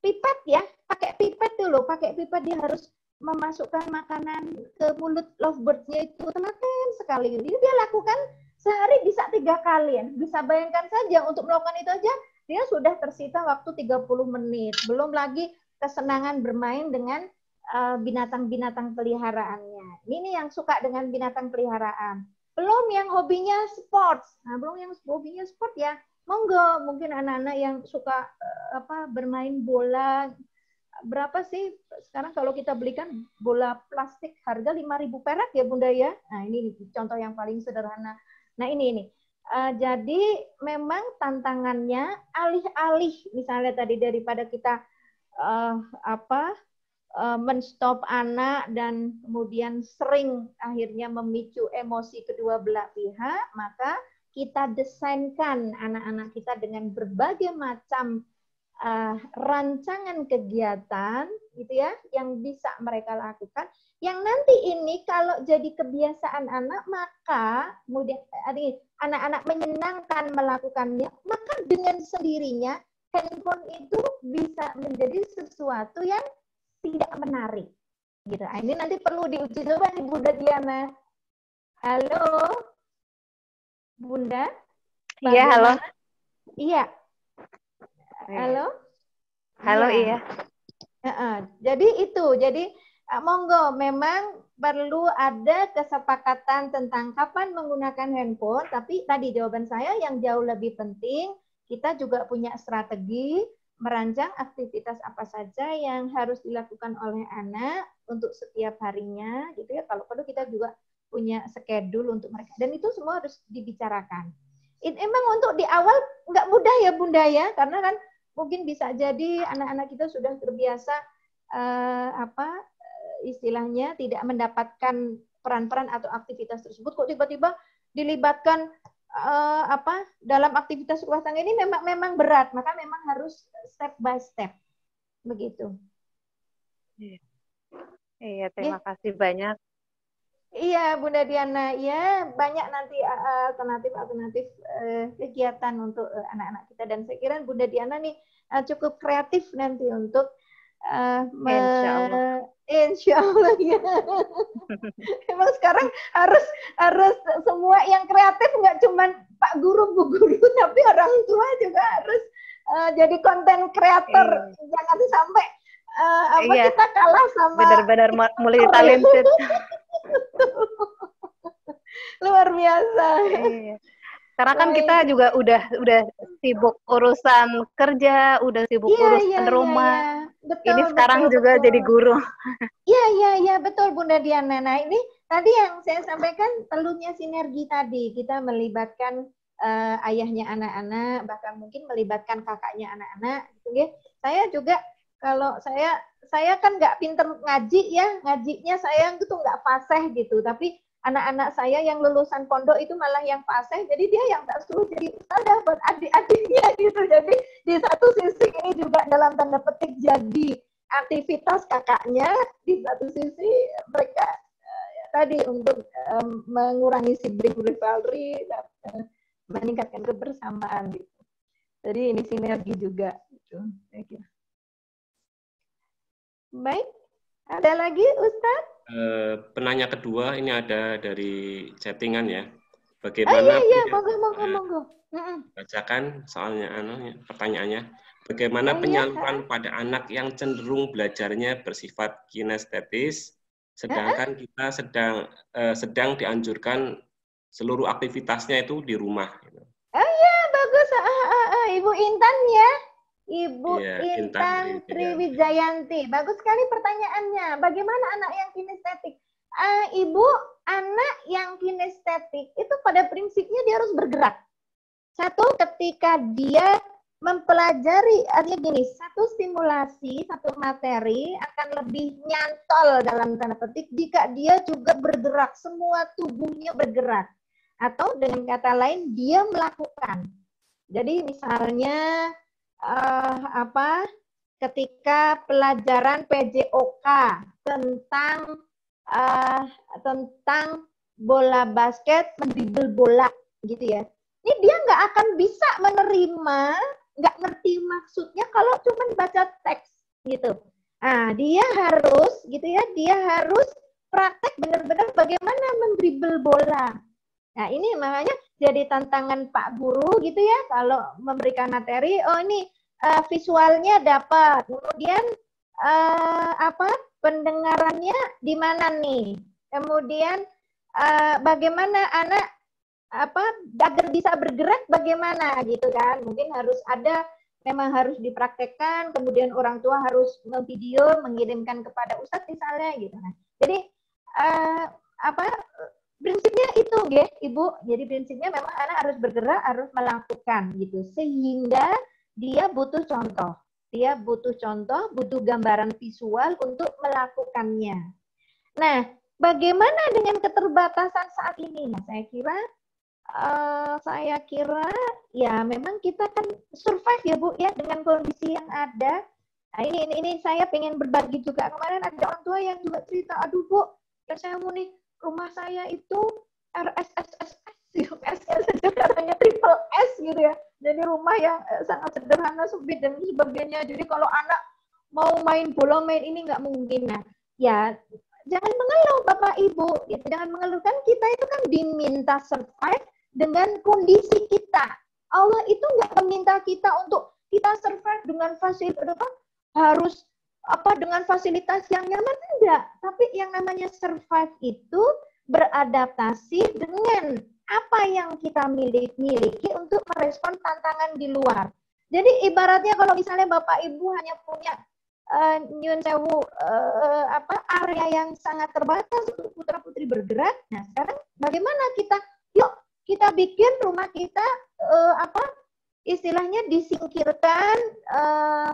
pipet ya, pakai pipet dulu, pakai pipet dia harus memasukkan makanan ke mulut lovebirds-nya itu, telaten sekali. Jadi dia lakukan sehari bisa 3 kali. Bisa bayangkan saja untuk melakukan itu aja dia sudah tersita waktu 30 menit. Belum lagi kesenangan bermain dengan binatang-binatang peliharaannya. Ini yang suka dengan binatang peliharaan. Belum yang hobinya sports. Nah, belum yang hobinya sport ya. Monggo, mungkin anak-anak yang suka bermain bola. Berapa sih sekarang kalau kita belikan bola plastik harga 5.000 perak ya Bunda ya. Nah, ini contoh yang paling sederhana. Nah, ini. Jadi memang tantangannya alih-alih misalnya tadi daripada kita menstop anak dan kemudian sering akhirnya memicu emosi kedua belah pihak, maka kita desainkan anak-anak kita dengan berbagai macam rancangan kegiatan gitu ya yang bisa mereka lakukan, yang nanti ini kalau jadi kebiasaan anak, maka kemudian anak-anak menyenangkan melakukannya, maka dengan sendirinya handphone itu bisa menjadi sesuatu yang tidak menarik gitu. Ini nanti perlu diuji coba nih Bunda Diana. Halo Bunda. Iya, halo. Iya. Halo? Halo, iya. Jadi itu, monggo memang perlu ada kesepakatan tentang kapan menggunakan handphone, tapi tadi jawaban saya yang jauh lebih penting, kita juga punya strategi merancang aktivitas apa saja yang harus dilakukan oleh anak untuk setiap harinya, gitu ya. Kalau perlu kita juga punya schedule untuk mereka, dan itu semua harus dibicarakan. Emang untuk di awal nggak mudah ya Bunda ya, karena kan mungkin bisa jadi anak-anak kita sudah terbiasa istilahnya tidak mendapatkan peran-peran atau aktivitas tersebut, kok tiba-tiba dilibatkan dalam aktivitas rumah tangga ini memang berat, maka memang harus step by step begitu. Iya, terima kasih banyak. Iya, Bunda Diana, ya banyak nanti alternatif kegiatan untuk anak-anak kita, dan saya kira Bunda Diana nih cukup kreatif nanti untuk Insya Allah ya. Emang sekarang harus semua yang kreatif, nggak cuma Pak Guru, Bu Guru, tapi orang tua juga harus jadi konten kreator. Jangan sampai kita kalah sama. Benar-benar multi talented. Luar biasa. Iya. Karena kan kita juga udah sibuk urusan kerja, udah sibuk urusan rumah. Betul, ini sekarang juga jadi guru. Iya, betul Bunda Diana. Nah ini tadi yang saya sampaikan perlunya sinergi tadi. Kita melibatkan ayahnya anak-anak, bahkan mungkin melibatkan kakaknya anak-anak. Gitu ya. Saya juga kalau saya kan nggak pinter ngaji ya, ngajinya saya itu nggak fasih gitu. Tapi anak-anak saya yang lulusan pondok itu malah yang fasih, jadi dia yang tak suruh jadi ustazah buat adik-adiknya gitu. Jadi di satu sisi ini juga dalam tanda petik jadi aktivitas kakaknya, di satu sisi mereka tadi untuk mengurangi sibling rivalry, meningkatkan kebersamaan gitu. Jadi ini sinergi juga gitu, saya kira. Baik, ada lagi Ustadz? Penanya kedua ini ada dari chattingan ya. Bagaimana? Monggo. Bacakan soalnya pertanyaannya. Bagaimana penyaluran pada anak yang cenderung belajarnya bersifat kinestetis, sedangkan kita sedang dianjurkan seluruh aktivitasnya itu di rumah. Oh iya, bagus. Ibu Intan ya. Ibu Intan Triwijayanti. Bagus sekali pertanyaannya. Bagaimana anak yang kinestetik? Ibu, anak yang kinestetik itu pada prinsipnya dia harus bergerak. Satu, ketika dia mempelajari, artinya gini, satu stimulasi, satu materi akan lebih nyantol dalam tanda petik jika dia juga bergerak, semua tubuhnya bergerak. Atau dengan kata lain, dia melakukan. Jadi misalnya, ketika pelajaran PJOK tentang bola basket, mendribel bola gitu ya. Ini dia nggak akan bisa menerima, nggak ngerti maksudnya kalau cuma baca teks gitu. Nah, dia harus gitu ya, dia harus praktek benar-benar bagaimana mendribel bola. Nah, ini makanya jadi tantangan Pak Guru gitu ya, kalau memberikan materi, ini visualnya dapat, kemudian pendengarannya di mana nih, kemudian bagaimana anak agar bisa bergerak bagaimana gitu kan, mungkin memang harus dipraktekkan, kemudian orang tua harus ngevideo mengirimkan kepada ustadz misalnya gitu. Nah, jadi prinsipnya itu ya Ibu, jadi prinsipnya memang anak harus bergerak, harus melakukan gitu, sehingga dia butuh contoh. Dia butuh contoh, butuh gambaran visual untuk melakukannya. Nah, bagaimana dengan keterbatasan saat ini? Nah, saya kira ya memang kita kan survive ya Bu ya dengan kondisi yang ada. Nah, ini saya pengen berbagi juga. Kemarin ada orang tua yang juga cerita, aduh Bu, ya saya mau nih rumah saya itu RSSSS, katanya triple S gitu ya. Jadi rumah yang sangat sederhana, sempit dan sebagainya. Jadi kalau anak mau main bola, main ini nggak mungkin. Nah, ya jangan mengeluh Bapak Ibu. Ya, jangan mengeluh, kan kita itu kan diminta survive dengan kondisi kita. Allah itu nggak meminta kita untuk kita survive dengan fasilitas harus dengan fasilitas yang nyaman, enggak. Tapi yang namanya survive itu beradaptasi dengan apa yang kita miliki untuk merespon tantangan di luar. Jadi ibaratnya kalau misalnya Bapak Ibu hanya punya nyun sewu area yang sangat terbatas untuk putra-putri bergerak. Nah, sekarang bagaimana yuk kita bikin rumah kita istilahnya disingkirkan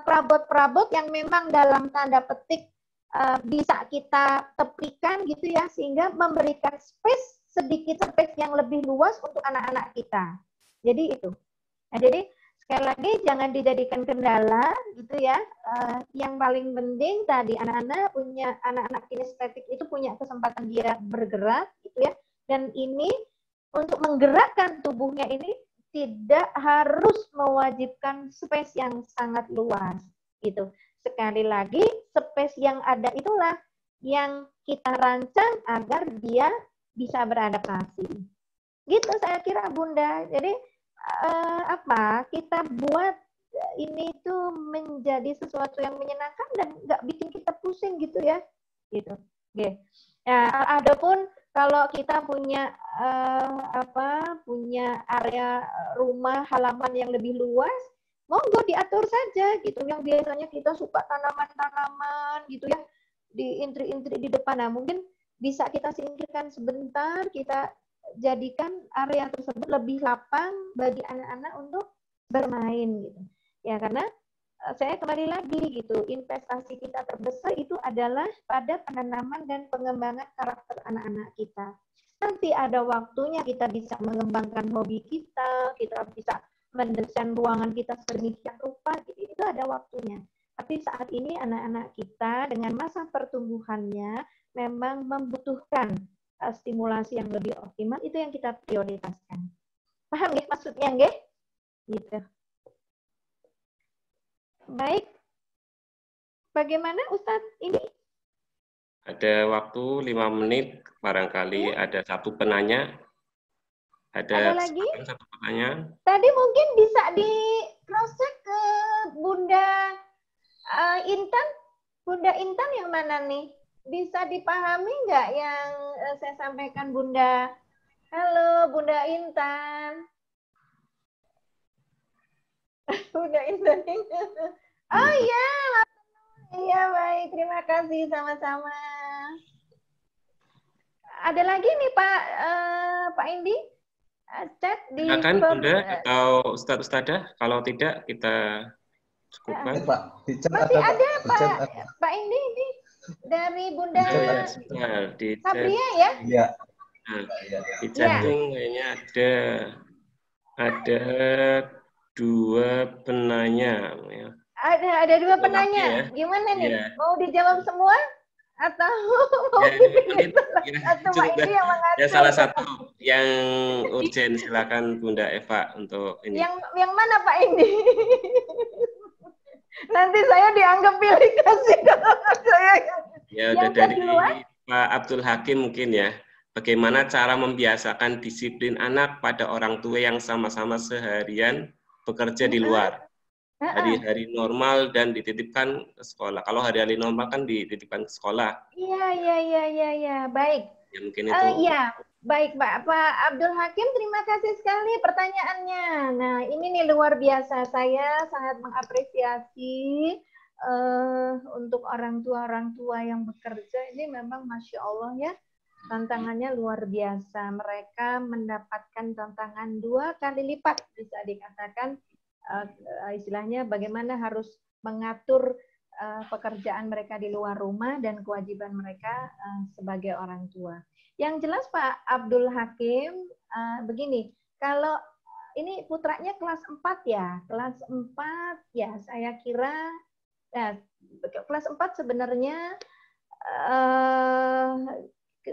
perabot-perabot yang memang dalam tanda petik bisa kita tepikan gitu ya, sehingga memberikan sedikit space yang lebih luas untuk anak-anak kita. Jadi itu. Nah, jadi sekali lagi jangan dijadikan kendala gitu ya. Yang paling penting tadi anak-anak kinestetik itu punya kesempatan dia bergerak gitu ya. Dan ini untuk menggerakkan tubuhnya ini tidak harus mewajibkan space yang sangat luas gitu. Sekali lagi, space yang ada itulah yang kita rancang agar dia bisa beradaptasi. Gitu saya kira Bunda. Jadi kita buat ini tuh menjadi sesuatu yang menyenangkan dan nggak bikin kita pusing gitu ya. Gitu. Oke. Nah, adapun kalau kita punya punya area rumah halaman yang lebih luas, monggo diatur saja gitu. Yang biasanya kita suka tanaman-tanaman gitu ya, di intri-intri di depan. Nah, mungkin bisa kita singkirkan sebentar, kita jadikan area tersebut lebih lapang bagi anak-anak untuk bermain gitu. Ya, karena saya kembali lagi gitu, investasi kita terbesar itu adalah pada penanaman dan pengembangan karakter anak-anak kita. Nanti ada waktunya kita bisa mengembangkan hobi kita bisa mendesain ruangan kita sedemikian rupa, gitu. Itu ada waktunya. Tapi saat ini anak-anak kita dengan masa pertumbuhannya memang membutuhkan stimulasi yang lebih optimal, itu yang kita prioritaskan. Paham ya maksudnya nggih? Gitu. Baik. Bagaimana Ustadz ini? Ada waktu 5 menit, barangkali ada satu penanya. Ada lagi? Satu penanya. Tadi mungkin bisa di cross-check ke Bunda Intan. Bunda Intan yang mana nih? Bisa dipahami nggak yang saya sampaikan Bunda? Halo Bunda Intan. Bunda Intan. Oh iya, iya baik, terima kasih sama-sama. Ada lagi nih Pak Indi? Chat di silakan Bunda atau Ustadz-Ustadzah, kalau tidak kita cukupkan. Masih ada Pak Indi ini dari Bunda Sabria ya? Iya. Di chatting kayaknya ada 2 penanya. Ada 2 penanya. Ya. Gimana nih? Ya. Mau dijawab semua atau mau dipilih atau Pak Indi yang mengatur? Ya, salah satu yang urgent, silakan Bunda Eva untuk ini. Yang mana Pak Indi? Nanti saya dianggap pilih kasih kalau saya. Ya udah dari Pak Abdul Hakim mungkin ya. Bagaimana cara membiasakan disiplin anak pada orang tua yang sama-sama seharian bekerja di luar? Hari-hari normal dan dititipkan ke sekolah. Kalau hari-hari normal kan dititipkan ke sekolah. Iya. Baik. Ya mungkin itu. Iya, baik Pak Abdul Hakim, terima kasih sekali pertanyaannya. Nah, ini nih luar biasa. Saya sangat mengapresiasi untuk orang tua yang bekerja. Ini memang Masya Allah ya, tantangannya luar biasa. Mereka mendapatkan tantangan 2 kali lipat, bisa dikatakan istilahnya bagaimana harus mengatur pekerjaan mereka di luar rumah dan kewajiban mereka sebagai orang tua. Yang jelas Pak Abdul Hakim begini, kalau ini putranya kelas 4 ya, kelas 4 ya saya kira kelas 4 sebenarnya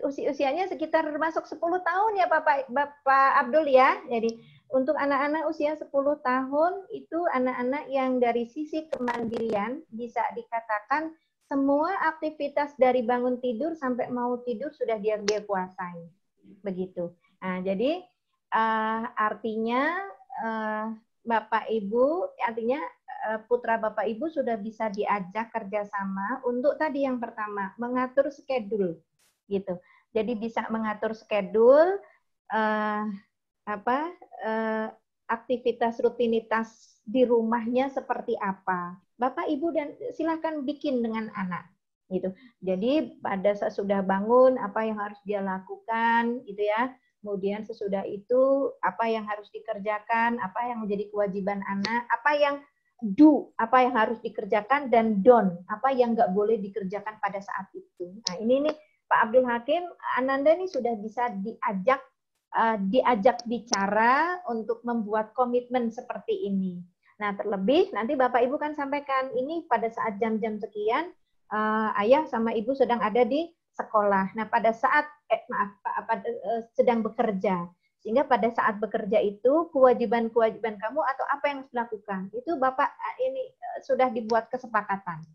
usianya sekitar masuk 10 tahun ya Bapak Abdul ya. Jadi untuk anak-anak usia 10 tahun itu anak-anak yang dari sisi kemandirian bisa dikatakan semua aktivitas dari bangun tidur sampai mau tidur sudah dia kuasai. Begitu. Nah, jadi artinya Bapak Ibu, artinya putra Bapak Ibu sudah bisa diajak kerjasama untuk tadi yang pertama mengatur schedule, gitu. Jadi bisa mengatur schedule aktivitas rutinitas di rumahnya seperti apa. Bapak Ibu dan silakan bikin dengan anak, gitu. Jadi pada saat sudah bangun apa yang harus dia lakukan, gitu ya. Kemudian sesudah itu apa yang harus dikerjakan, apa yang menjadi kewajiban anak, apa yang apa yang harus dikerjakan dan don't, apa yang nggak boleh dikerjakan pada saat itu. Nah ini nih Pak Abdul Hakim, Ananda nih sudah bisa diajak bicara untuk membuat komitmen seperti ini. Nah terlebih nanti Bapak Ibu kan sampaikan ini pada saat jam-jam sekian ayah sama ibu sedang ada di sekolah. Nah pada saat sedang bekerja. Sehingga pada saat bekerja itu kewajiban-kewajiban kamu atau apa yang harus dilakukan itu Bapak ini sudah dibuat kesepakatan.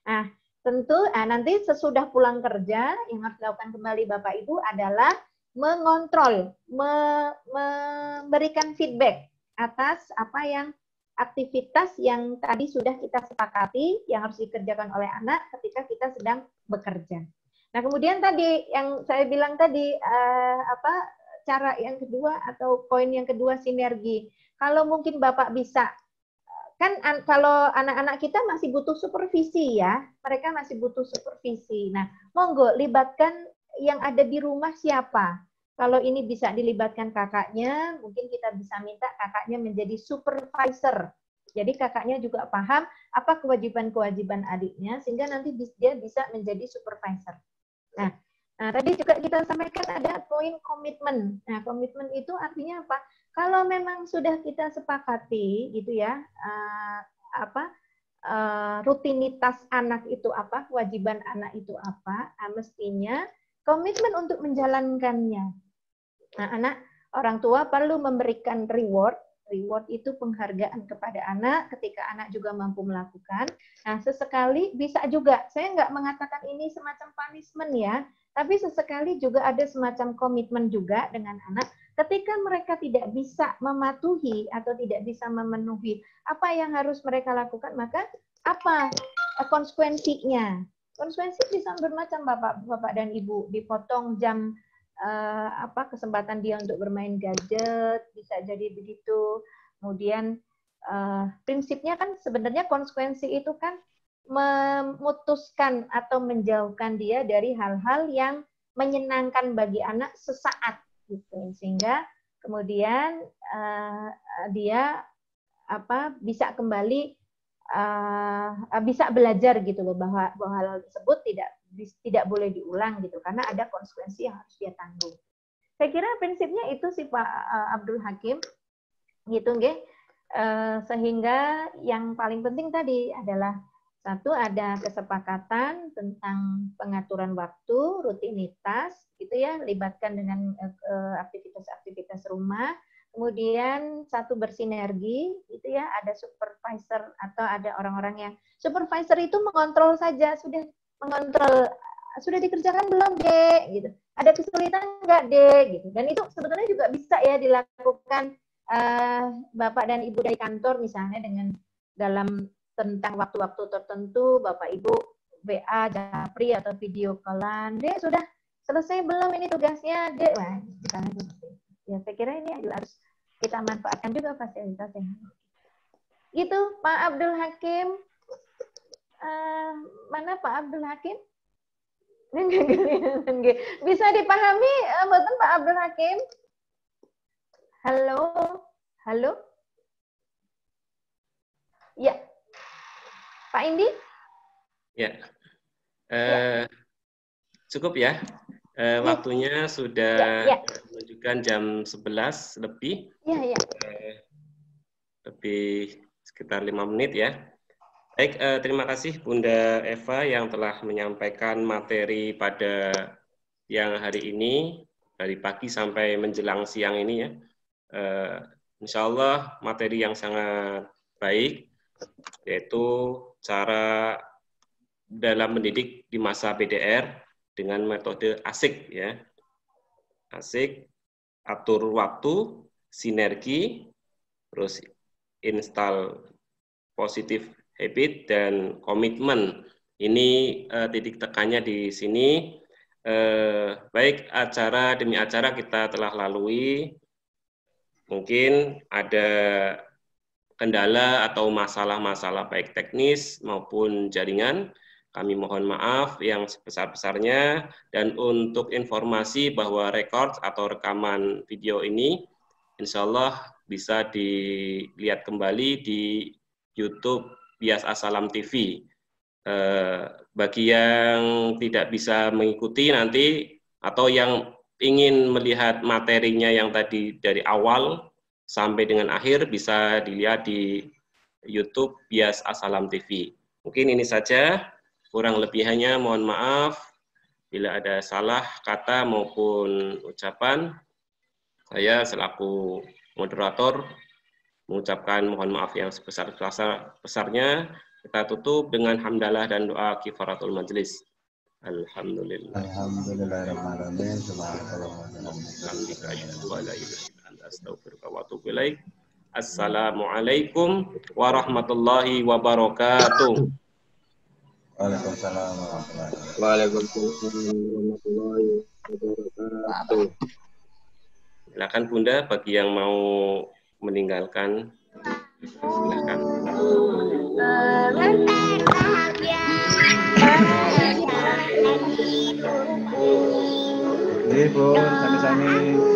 Nah, tentu nanti sesudah pulang kerja yang harus dilakukan kembali Bapak Ibu adalah mengontrol, memberikan feedback atas apa yang aktivitas yang tadi sudah kita sepakati yang harus dikerjakan oleh anak ketika kita sedang bekerja. Nah, kemudian tadi yang saya bilang tadi cara yang kedua atau poin yang kedua sinergi. Kalau mungkin Bapak bisa, kan kalau anak-anak kita masih butuh supervisi ya, mereka masih butuh supervisi. Nah, monggo libatkan yang ada di rumah siapa. Kalau ini bisa dilibatkan kakaknya, mungkin kita bisa minta kakaknya menjadi supervisor. Jadi kakaknya juga paham apa kewajiban-kewajiban adiknya, sehingga nanti dia bisa menjadi supervisor. Nah, tadi juga kita sampaikan ada poin komitmen. Nah, komitmen itu artinya apa? Kalau memang sudah kita sepakati, gitu ya, rutinitas anak itu apa, kewajiban anak itu apa, mestinya komitmen untuk menjalankannya. Nah, orang tua perlu memberikan reward. Reward itu penghargaan kepada anak ketika anak juga mampu melakukan. Nah, sesekali bisa juga, saya nggak mengatakan ini semacam punishment ya, tapi sesekali juga ada semacam komitmen juga dengan anak ketika mereka tidak bisa mematuhi atau tidak bisa memenuhi apa yang harus mereka lakukan, maka apa konsekuensinya? Konsekuensi bisa bermacam Bapak dan Ibu, dipotong jam kesempatan dia untuk bermain gadget, bisa jadi begitu. Kemudian prinsipnya kan sebenarnya konsekuensi itu kan memutuskan atau menjauhkan dia dari hal-hal yang menyenangkan bagi anak sesaat gitu, sehingga kemudian dia bisa kembali bisa belajar gitu loh bahwa hal tersebut tidak boleh diulang gitu karena ada konsekuensi yang harus dia tanggung. Saya kira prinsipnya itu sih Pak Abdul Hakim gitu nggih. Sehingga yang paling penting tadi adalah satu, ada kesepakatan tentang pengaturan waktu, rutinitas gitu ya, libatkan dengan aktivitas-aktivitas rumah. Kemudian satu bersinergi itu ya, ada supervisor atau ada orang-orang yang supervisor itu mengontrol saja, sudah mengontrol sudah dikerjakan belum Dek gitu. Ada kesulitan enggak Dek gitu. Dan itu sebetulnya juga bisa ya dilakukan Bapak dan Ibu dari kantor misalnya dengan dalam tentang waktu-waktu tertentu Bapak Ibu WA, japri atau video callan, Dek sudah selesai belum ini tugasnya Dek, wah misalnya seperti itu. Ya saya kira ini harus kita manfaatkan juga fasilitas yang gitu. Pak Abdul Hakim, mana Pak Abdul Hakim? Bisa dipahami betul Pak Abdul Hakim? Halo, halo. Ya, Pak Indi? Ya. Cukup ya. Waktunya sudah menunjukkan jam 11 lebih. Iya, iya. Lebih sekitar 5 menit ya. Baik, terima kasih Bunda Eva yang telah menyampaikan materi pada siang hari ini, dari pagi sampai menjelang siang ini ya. Insya Allah materi yang sangat baik, yaitu cara dalam mendidik di masa PDR dengan metode ASIK ya. ASIK, atur waktu, sinergi, terus install positif habit dan komitmen. Ini titik tekannya di sini. Baik acara demi acara kita telah lalui. Mungkin ada kendala atau masalah-masalah baik teknis maupun jaringan. Kami mohon maaf yang sebesar-besarnya, dan untuk informasi bahwa record atau rekaman video ini insya Allah bisa dilihat kembali di YouTube Bias Asalam TV. Bagi yang tidak bisa mengikuti nanti atau yang ingin melihat materinya yang tadi dari awal sampai dengan akhir bisa dilihat di YouTube Bias Asalam TV. Mungkin ini saja. Kurang lebihnya mohon maaf bila ada salah kata maupun ucapan. Saya selaku moderator mengucapkan mohon maaf yang sebesar-besarnya. Kita tutup dengan hamdalah dan doa kifaratul majelis. Alhamdulillah. Alhamdulillahirrahmanirrahim. Assalamualaikum warahmatullahi wabarakatuh. Waalaikumsalam warahmatullahi wabarakatuh. Waalaikumsalam warahmatullahi wabarakatuh. Silakan Bunda bagi yang mau meninggalkan. Silakan. Ibu, sami-sami.